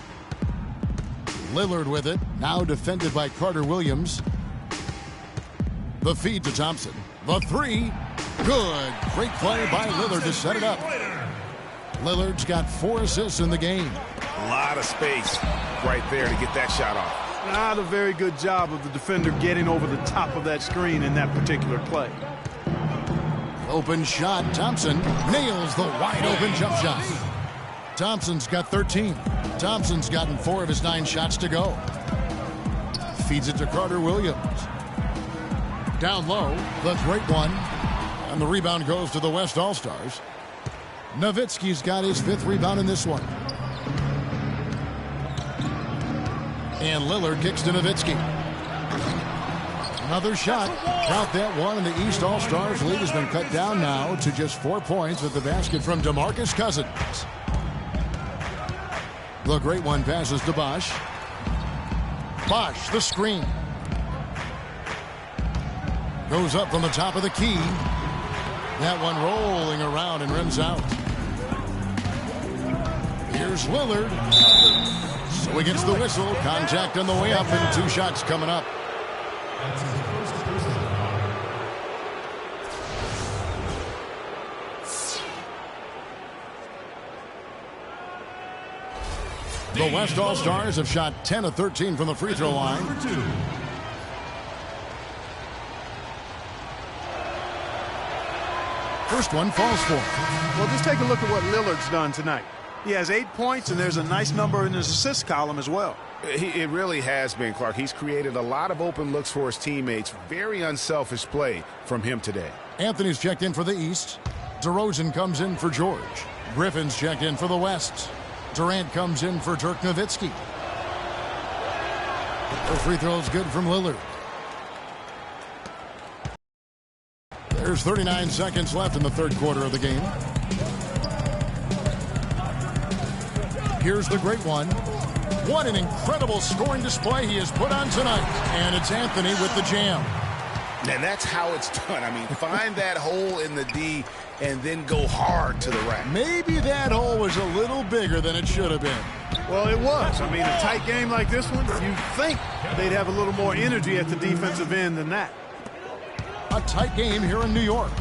Lillard with it, now defended by Carter Williams. The feed to Thompson. The three. Good. Great play by Lillard to set it up. Lillard's got 4 assists in the game. A lot of space right there to get that shot off. Not a very good job of the defender getting over the top of that screen in that particular play. Open shot. Thompson nails the wide open jump shot. Thompson's got 13. Thompson's gotten 4 of his 9 shots to go. Feeds it to Carter Williams. Down low, the great one. And the rebound goes to the West All-Stars. Nowitzki's got his 5th rebound in this one. And Lillard kicks to Nowitzki. Another shot. Count that one, and the East All-Stars lead has been cut down now to just 4 points with the basket from DeMarcus Cousins. The great one passes to Bosch. Bosch, the screen. Goes up from the top of the key. That one rolling around and rims out. Here's Lillard. So he gets the whistle. Contact on the way up and 2 shots coming up. The West All-Stars have shot 10 of 13 from the free throw line. First one falls for him. Well, just take a look at what Lillard's done tonight. He has 8 points, and there's a nice number in his assist column as well. It really has been, Clark. He's created a lot of open looks for his teammates. Very unselfish play from him today. Anthony's checked in for the East. DeRozan comes in for George. Griffin's checked in for the West. Durant comes in for Dirk Nowitzki. The free throw's good from Lillard. There's 39 seconds left in the third quarter of the game. Here's the great one. What an incredible scoring display he has put on tonight. And it's Anthony with the jam. And that's how it's done. I mean, find that hole in the D and then go hard to the rack. Maybe that hole was a little bigger than it should have been. Well, it was. I mean, a tight game like this one, you'd think they'd have a little more energy at the defensive end than that. A tight game here in New York.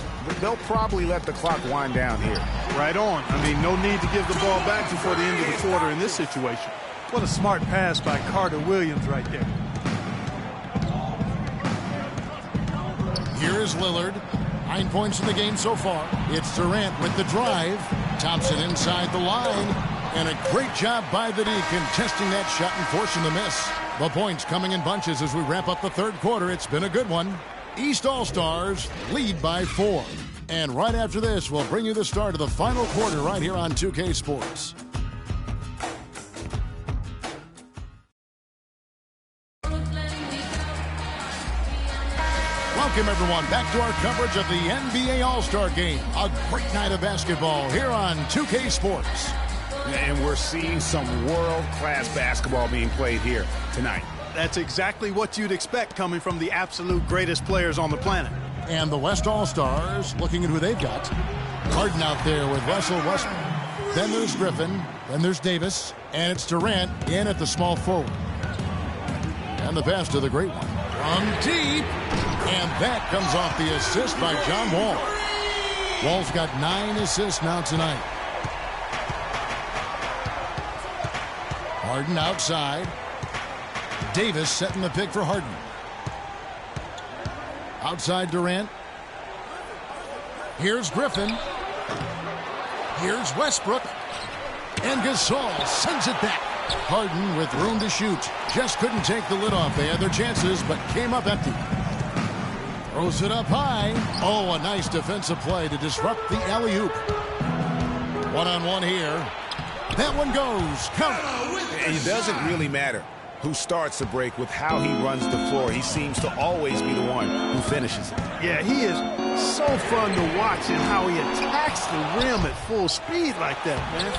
They'll probably let the clock wind down here. Right on. I mean, no need to give the ball back before the end of the quarter in this situation. What a smart pass by Carter Williams right there. Here is Lillard. 9 points in the game so far. It's Durant with the drive. Thompson inside the line. And a great job by the D contesting that shot and forcing the miss. The points coming in bunches as we wrap up the third quarter. It's been a good one. East All-Stars lead by 4. And right after this, we'll bring you the start of the final quarter right here on 2K Sports. Welcome, everyone, back to our coverage of the NBA All-Star Game. A great night of basketball here on 2K Sports. And we're seeing some world-class basketball being played here tonight. That's exactly what you'd expect coming from the absolute greatest players on the planet. And the West All-Stars, looking at who they've got. Harden out there with Russell Westbrook. Then there's Griffin. Then there's Davis. And it's Durant in at the small forward. And the pass to the great one. From deep. And that comes off the assist by John Wall. Wall's got 9 assists now tonight. Harden outside. Davis setting the pick for Harden. Outside Durant. Here's Griffin. Here's Westbrook. And Gasol sends it back. Harden with room to shoot. Just couldn't take the lid off. They had their chances, but came up empty. Throws it up high. Oh, a nice defensive play to disrupt the alley-oop. One-on-one here. That one goes. Count it. It doesn't really matter who starts the break with how he runs the floor. He seems to always be the one who finishes it. Yeah, he is So fun to watch and how he attacks the rim at full speed like that, man.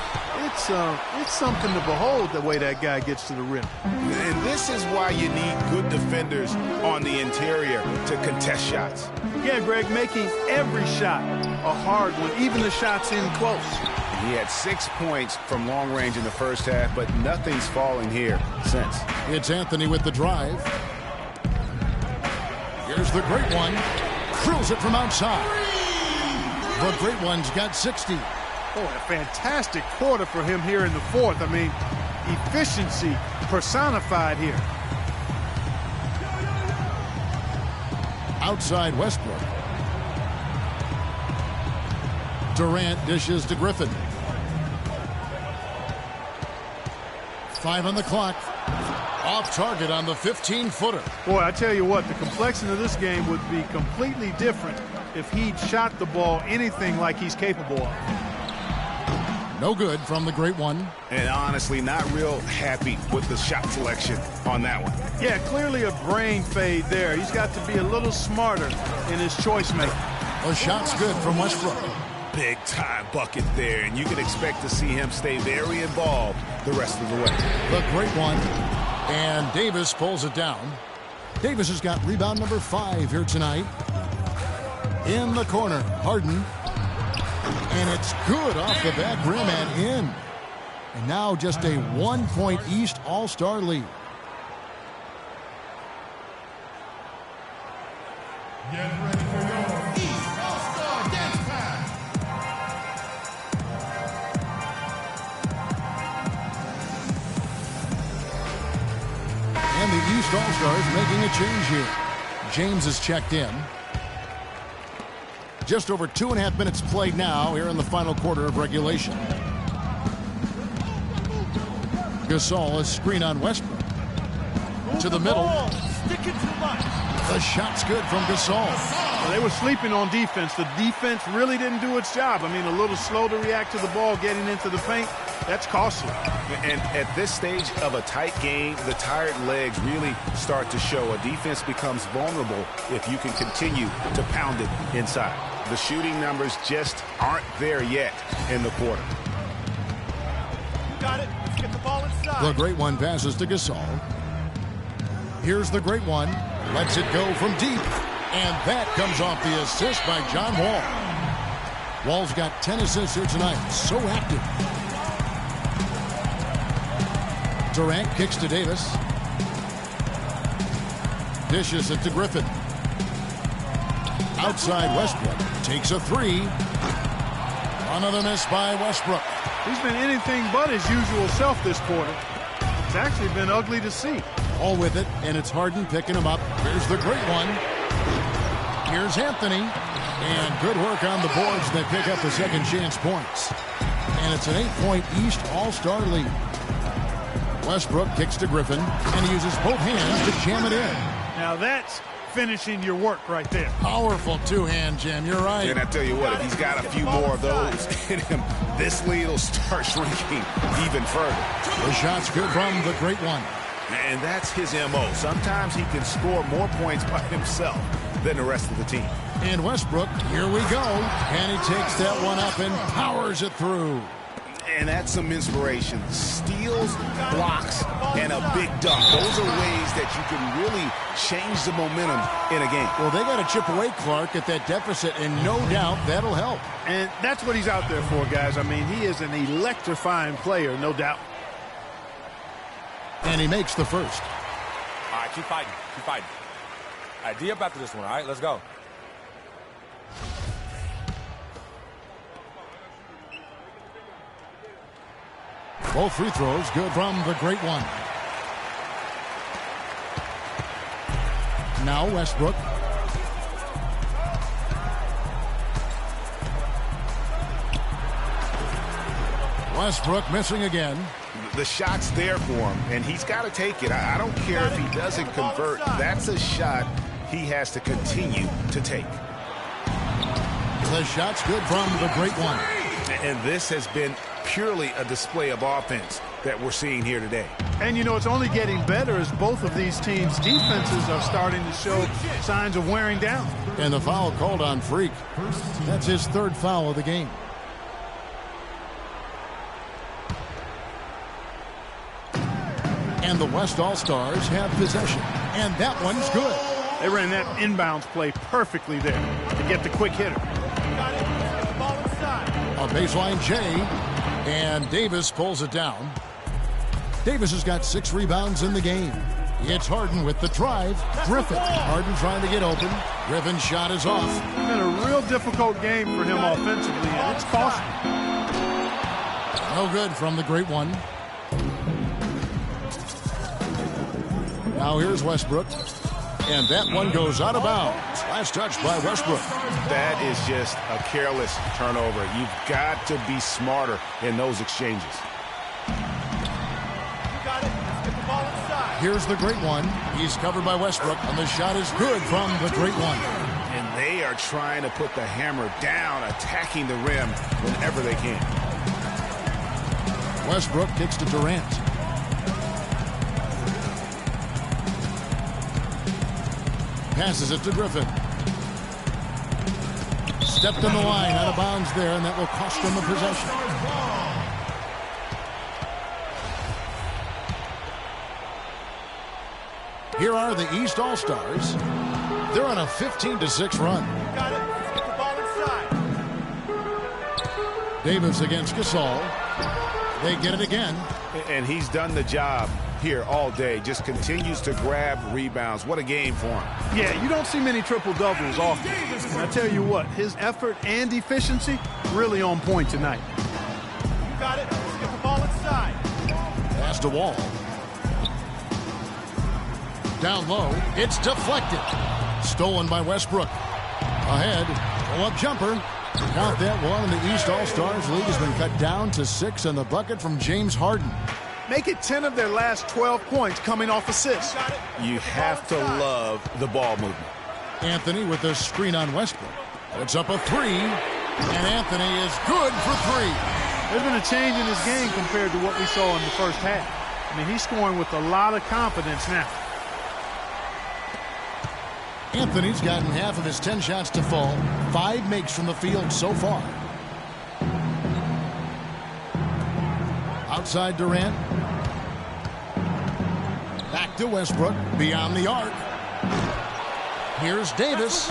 It's something to behold the way that guy gets to the rim. And this is why you need good defenders on the interior to contest shots. Yeah, Greg, making every shot a hard one, even the shots in close. He had 6 points from long range in the first half, but nothing's falling here since. It's Anthony with the drive. Here's the great one. Drills it from outside. The great one's got 60. Oh, a fantastic quarter for him here in the fourth. I mean, efficiency personified here. Outside Westbrook. Durant dishes to Griffin. 5 on the clock. Off target on the 15-footer. Boy, I tell you what, the complexion of this game would be completely different if he'd shot the ball anything like he's capable of. No good from the great one. And honestly, not real happy with the shot selection on that one. Yeah, clearly a brain fade there. He's got to be a little smarter in his choice making. The shot's good from Westbrook. Big time bucket there, and you can expect to see him stay very involved the rest of the way. The great one. And Davis pulls it down. Davis has got rebound number 5 here tonight. In the corner, Harden. And it's good off the back rim and in. And now just a 1-point East All-Star lead. Get ready for your East All-Star dance pass. And the East All-Stars making a change here. James is checked in. Just over 2.5 minutes played now here in the final quarter of regulation. Gasol is screen on Westbrook. To the middle. The shot's good from Gasol. Well, they were sleeping on defense. The defense really didn't do its job. I mean, a little slow to react to the ball getting into the paint. That's costly. And at this stage of a tight game, the tired legs really start to show. A defense becomes vulnerable if you can continue to pound it inside. The shooting numbers just aren't there yet in the quarter. Got it. Let's get the ball inside. The great one passes to Gasol. Here's the great one. Lets it go from deep. And that comes off the assist by John Wall. Wall's got 10 assists here tonight. So active. Durant kicks to Davis. Dishes it to Griffin. Outside Westbrook. Takes a 3. Another miss by Westbrook. He's been anything but his usual self this quarter. It's actually been ugly to see. All with it, and it's Harden picking him up. Here's the great one. Here's Anthony. And good work on the boards. They pick up the second chance points. And it's an 8-point East All-Star lead. Westbrook kicks to Griffin, and he uses both hands to jam it in. Now that's finishing your work right there. Powerful two-hand jam, you're right. And I tell you what, if he's got a few more of those in him, this lead will start shrinking even further. The shot's good from the great one. And that's his M.O. Sometimes he can score more points by himself than the rest of the team. And Westbrook, here we go. And he takes that one up and powers it through. And that's some inspiration. Steals, blocks, and a big dunk. Those are ways that you can really change the momentum in a game. Well, they got to chip away, Clark, at that deficit, and no doubt that'll help. And that's what he's out there for, guys. I mean, he is an electrifying player, no doubt. And he makes the first. All right, keep fighting. Keep fighting. All right, D up after this one, all right? Let's go. Both free throws good from the great one. Now Westbrook. Westbrook missing again. The shot's there for him, and he's got to take it. I don't care if he doesn't convert. That's a shot he has to continue to take. The shot's good from the great one. And this has been purely a display of offense that we're seeing here today. And, you know, it's only getting better as both of these teams' defenses are starting to show signs of wearing down. And the foul called on Freak. That's his third foul of the game. And the West All-Stars have possession. And that one's good. They ran that inbounds play perfectly there to get the quick hitter. A baseline J, and Davis pulls it down. Davis has got 6 rebounds in the game. It's Harden with the drive. Griffin. Harden trying to get open. Griffin's shot is off. It's been a real difficult game for him offensively, and it's costly. No good from the great one. Now here's Westbrook. And that one goes out of bounds. Last touch by Westbrook. That is just a careless turnover. You've got to be smarter in those exchanges. Here's the great one. He's covered by Westbrook, and the shot is good from the great one. And they are trying to put the hammer down, attacking the rim whenever they can. Westbrook kicks to Durant. Passes it to Griffin. Stepped on the line, out of bounds there, and that will cost them a possession. Here are the East All-Stars. They're on a 15-6 run. Got it. Let's get the ball inside. Davis against Gasol. They get it again. And he's done the job here all day. Just continues to grab rebounds. What a game for him. Yeah, you don't see many triple-doubles often. And I tell you what, his effort and efficiency really on point tonight. You got it. Let's get the ball inside. Pass to Wall. Down low. It's deflected. Stolen by Westbrook. Ahead. Pull-up jumper. Count that one. And the East All-Stars lead has been cut down to 6 and the bucket from James Harden. Make it 10 of their last 12 points coming off assists. You have to love the ball movement. Anthony with the screen on Westbrook. Puts up a 3. And Anthony is good for 3. There's been a change in his game compared to what we saw in the first half. I mean, he's scoring with a lot of confidence now. Anthony's gotten half of his 10 shots to fall. 5 makes from the field so far. Outside Durant. Back to Westbrook. Beyond the arc. Here's Davis.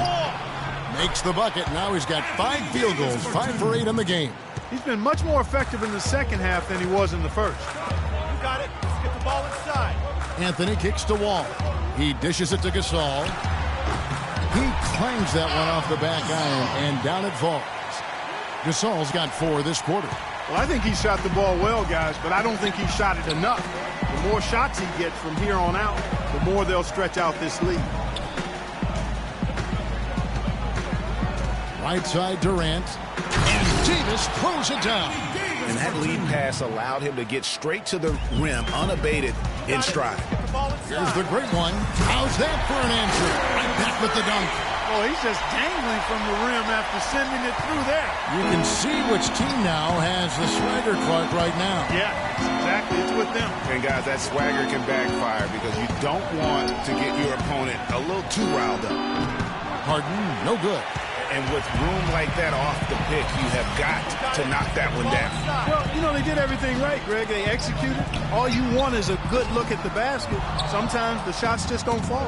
Makes the bucket. Now he's got 5 field goals. 5 for 8 in the game. He's been much more effective in the second half than he was in the first. You got it. Let's get the ball inside. Anthony kicks to Wall. He dishes it to Gasol. He clangs that one off the back iron, and down it falls. Gasol's got 4 this quarter. Well, I think he shot the ball well, guys, but I don't think he shot it enough. The more shots he gets from here on out, the more they'll stretch out this lead. Right side Durant. And Davis throws it down. And that lead pass allowed him to get straight to the rim unabated in stride. Here's the great one. How's that for an answer? Right back with the dunk. Oh, he's just dangling from the rim after sending it through there. You can see which team now has the swagger clock right now. Yeah, exactly. It's with them. And guys, that swagger can backfire because you don't want to get your opponent a little too riled up. Harden, no good. And with room like that off the pick, you have got to knock that one down. Well, you know, they did everything right, Greg. They executed. All you want is a good look at the basket. Sometimes the shots just don't fall.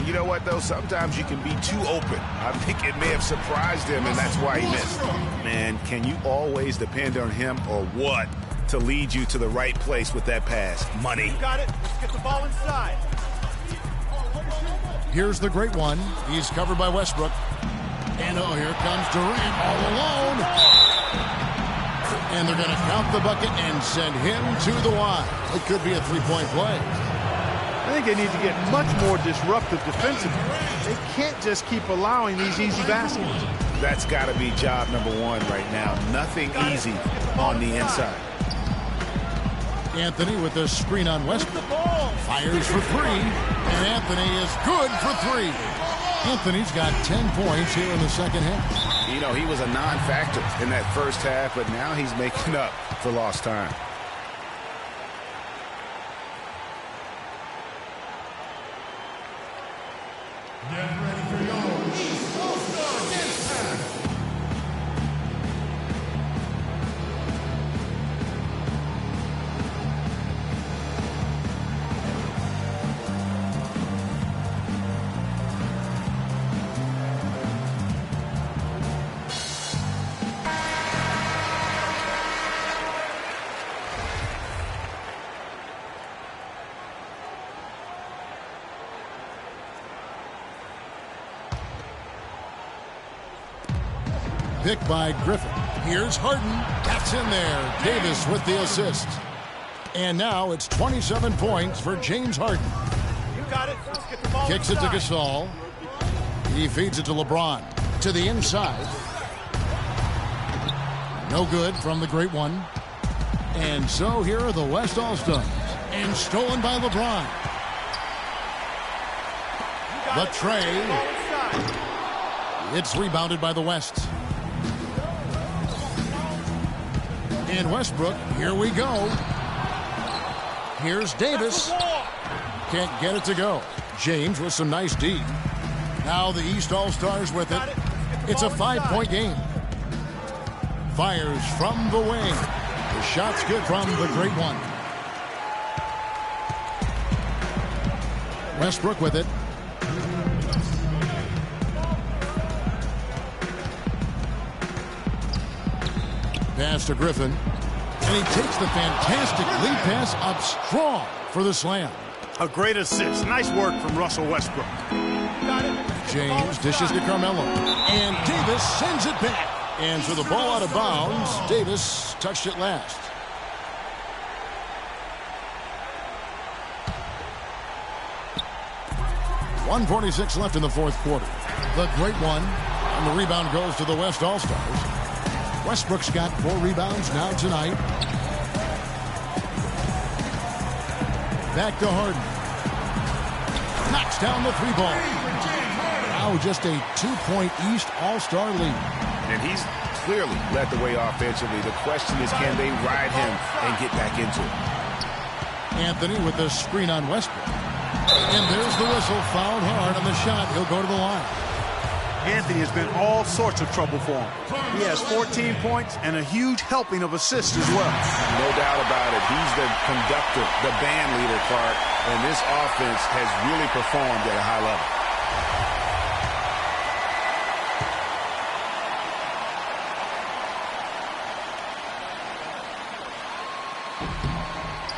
You know what, though? Sometimes you can be too open. I think it may have surprised him, and that's why he missed. Man, can you always depend on him or what to lead you to the right place with that pass? Money. You got it. Let's get the ball inside. Here's the great one. He's covered by Westbrook. And oh, here comes Durant all alone. And they're going to count the bucket and send him to the line. It could be a 3-point play. I think they need to get much more disruptive defensively. They can't just keep allowing these easy baskets. That's got to be job number 1 right now. Nothing easy on the inside. Anthony with the screen on Westbrook. Fires for 3. And Anthony is good for 3. Anthony's got 10 points here in the second half. You know, he was a non-factor in that first half, but now he's making up for lost time. Get ready for your East All-Star Dance Pack. Pick by Griffin. Here's Harden. That's in there. Davis with the assist. And now it's 27 points for James Harden. You got it. Let's get the ball Kicks it to inside. Gasol. He feeds it to LeBron. To the inside. No good from the great one. And so here are the West All-Stars. And stolen by LeBron. The tray. It's rebounded by the West. And Westbrook, here we go. Here's Davis. Can't get it to go. James with some nice D. Now the East All-Stars with it. It's a 5-point game. Fires from the wing. The shot's good from the great one. Westbrook with it. Pass to Griffin. And he takes the fantastic lead pass up strong for the slam. A great assist. Nice work from Russell Westbrook. James dishes to Carmelo. And Davis sends it back. And so the ball out of bounds. Davis touched it last. .146 left in the fourth quarter. The great one. And the rebound goes to the West All-Stars. Westbrook's got 4 rebounds now tonight. Back to Harden. Knocks down the 3-ball. Now just a 2-point East All-Star lead. And he's clearly led the way offensively. The question is, can they ride him and get back into it? Anthony with the screen on Westbrook. And there's the whistle. Fouled hard on the shot. He'll go to the line. Anthony has been all sorts of trouble for him. He has 14 points and a huge helping of assists as well. No doubt about it. He's the conductor, the band leader, Clark. And this offense has really performed at a high level.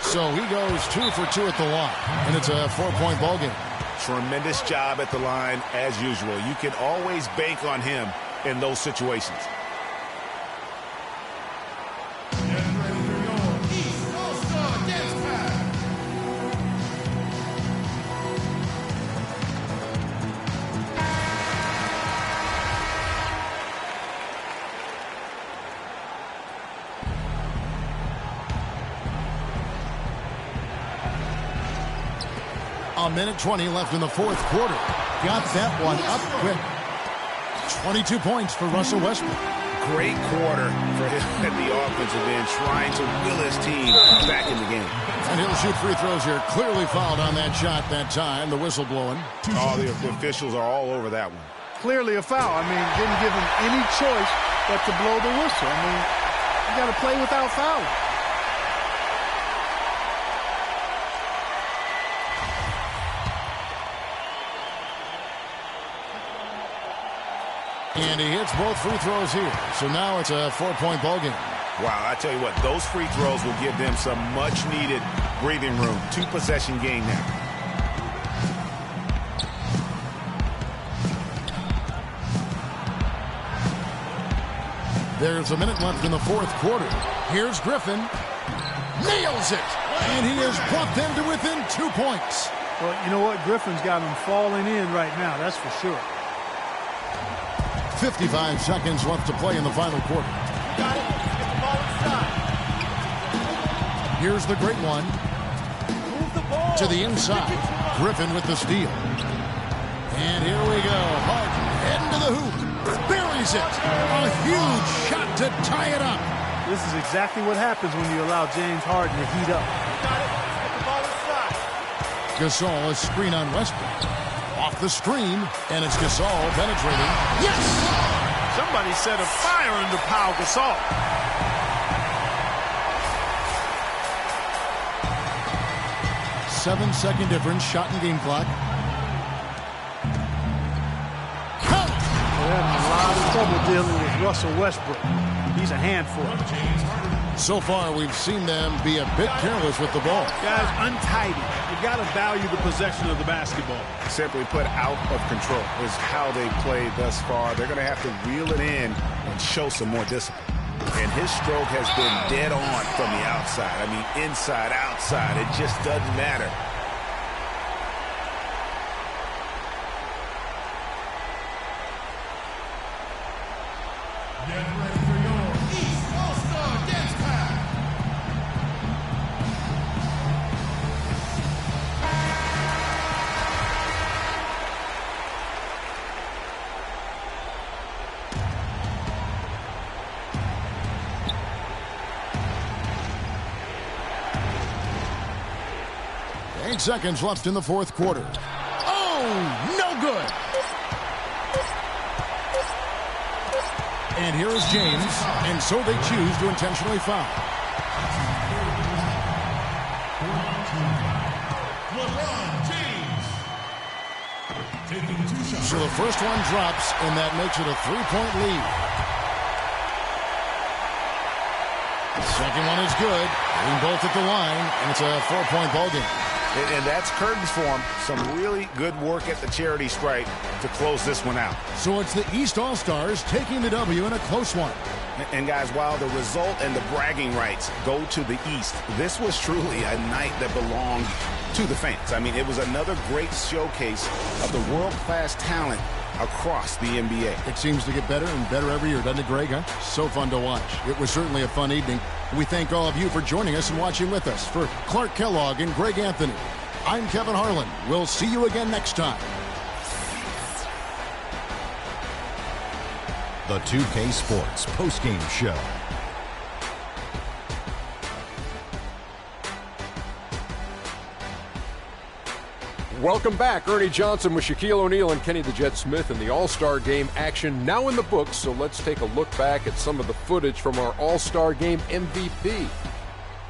So he goes 2 for 2 at the line. And it's a 4-point ball game. Tremendous job at the line, as usual. You can always bank on him in those situations. Get ready for your East All-Star Dance Pack. A minute 20 left in the fourth quarter. Got that one up quick. 22 points for Russell Westbrook. Great quarter for him at the offensive end, trying to will his team back in the game. And he'll shoot free throws here. Clearly fouled on that shot that time. The whistle blowing. Oh, the officials are all over that one. Clearly a foul. I mean, didn't give him any choice but to blow the whistle. I mean, you got to play without fouling. And he hits both free throws here. So now it's a 4-point ball game. Wow, I tell you what, those free throws will give them some much-needed breathing room. 2-possession game now. There's a minute left in the fourth quarter. Here's Griffin. Nails it. And he has brought them to within 2 points. Well, you know what? Griffin's got them falling in right now, that's for sure. 55 seconds left to play in the final quarter. Got it. Let's get the ball inside. Here's the great one. Move the ball. To the inside. Griffin with the steal. And here we go. Harden heading to the hoop. Buries it. A huge shot to tie it up. This is exactly what happens when you allow James Harden to heat up. Got it. Get the ball inside. Gasol, a screen on Westbrook. Off the screen, and it's Gasol penetrating. Yes! Somebody set a fire under Pau Gasol. 7-second difference, shot and game clock. They're having a lot of trouble dealing with Russell Westbrook. He's a handful. So far, we've seen them be a bit careless with the ball. Guys, untidy. You got to value the possession of the basketball. Simply put, out of control is how they played thus far. They're going to have to reel it in and show some more discipline. And his stroke has been dead on from the outside. I mean, inside, outside, it just doesn't matter. Get ready for your East All-Star Dance Pack. Eight seconds left in the fourth quarter. Oh, no good. And here is James, and so they choose to intentionally foul. LeBron James taking 2 shots. So the first one drops, and that makes it a 3-point lead. The second one is good. Getting both at the line, and it's a 4-point ball game. And that's curtains for him. Some really good work at the charity stripe to close this one out. So it's the East All-Stars taking the W in a close one. And guys, while the result and the bragging rights go to the East, this was truly a night that belonged to the fans. I mean, it was another great showcase of the world-class talent across the NBA. It seems to get better and better every year, doesn't it, Greg? Huh? So fun to watch. It was certainly a fun evening. We thank all of you for joining us and watching with us. For Clark Kellogg and Greg Anthony, I'm Kevin Harlan. We'll see you again next time. The 2K Sports postgame show. Welcome back. Ernie Johnson with Shaquille O'Neal and Kenny the Jet Smith in the All-Star Game action now in the books. So let's take a look back at some of the footage from our All-Star Game MVP.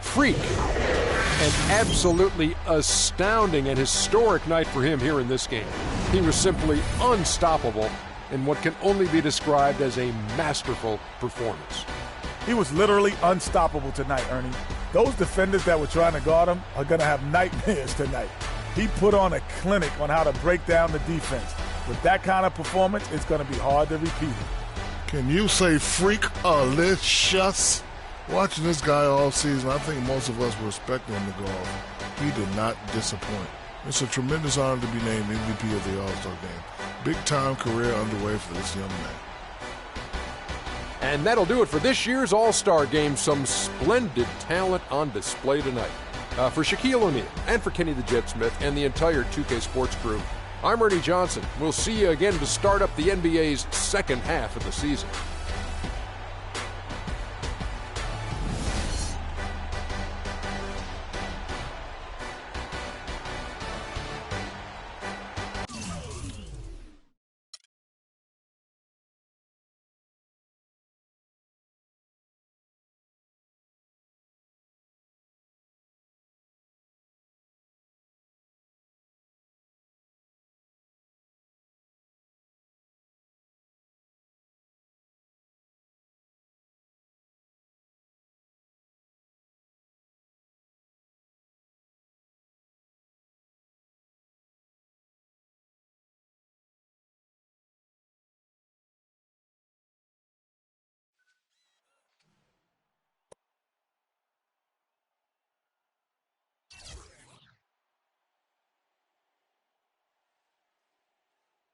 Freak. An absolutely astounding and historic night for him here in this game. He was simply unstoppable in what can only be described as a masterful performance. He was literally unstoppable tonight, Ernie. Those defenders that were trying to guard him are going to have nightmares tonight. He put on a clinic on how to break down the defense. With that kind of performance, it's going to be hard to repeat it. Can you say freak-alicious? Watching this guy all season, I think most of us were expecting him to go off. He did not disappoint. It's a tremendous honor to be named MVP of the All-Star Game. Big-time career underway for this young man. And that'll do it for this year's All-Star Game. Some splendid talent on display tonight. For Shaquille O'Neal and for Kenny the Jet Smith and the entire 2K Sports crew, I'm Ernie Johnson. We'll see you again to start up the NBA's second half of the season.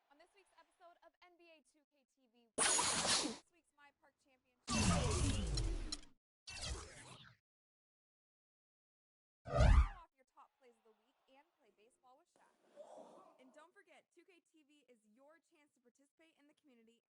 On this week's episode of NBA 2K TV, this week's My Park Championship. Show off your top plays of the week and play baseball with Shaq. And don't forget, 2K TV is your chance to participate in the community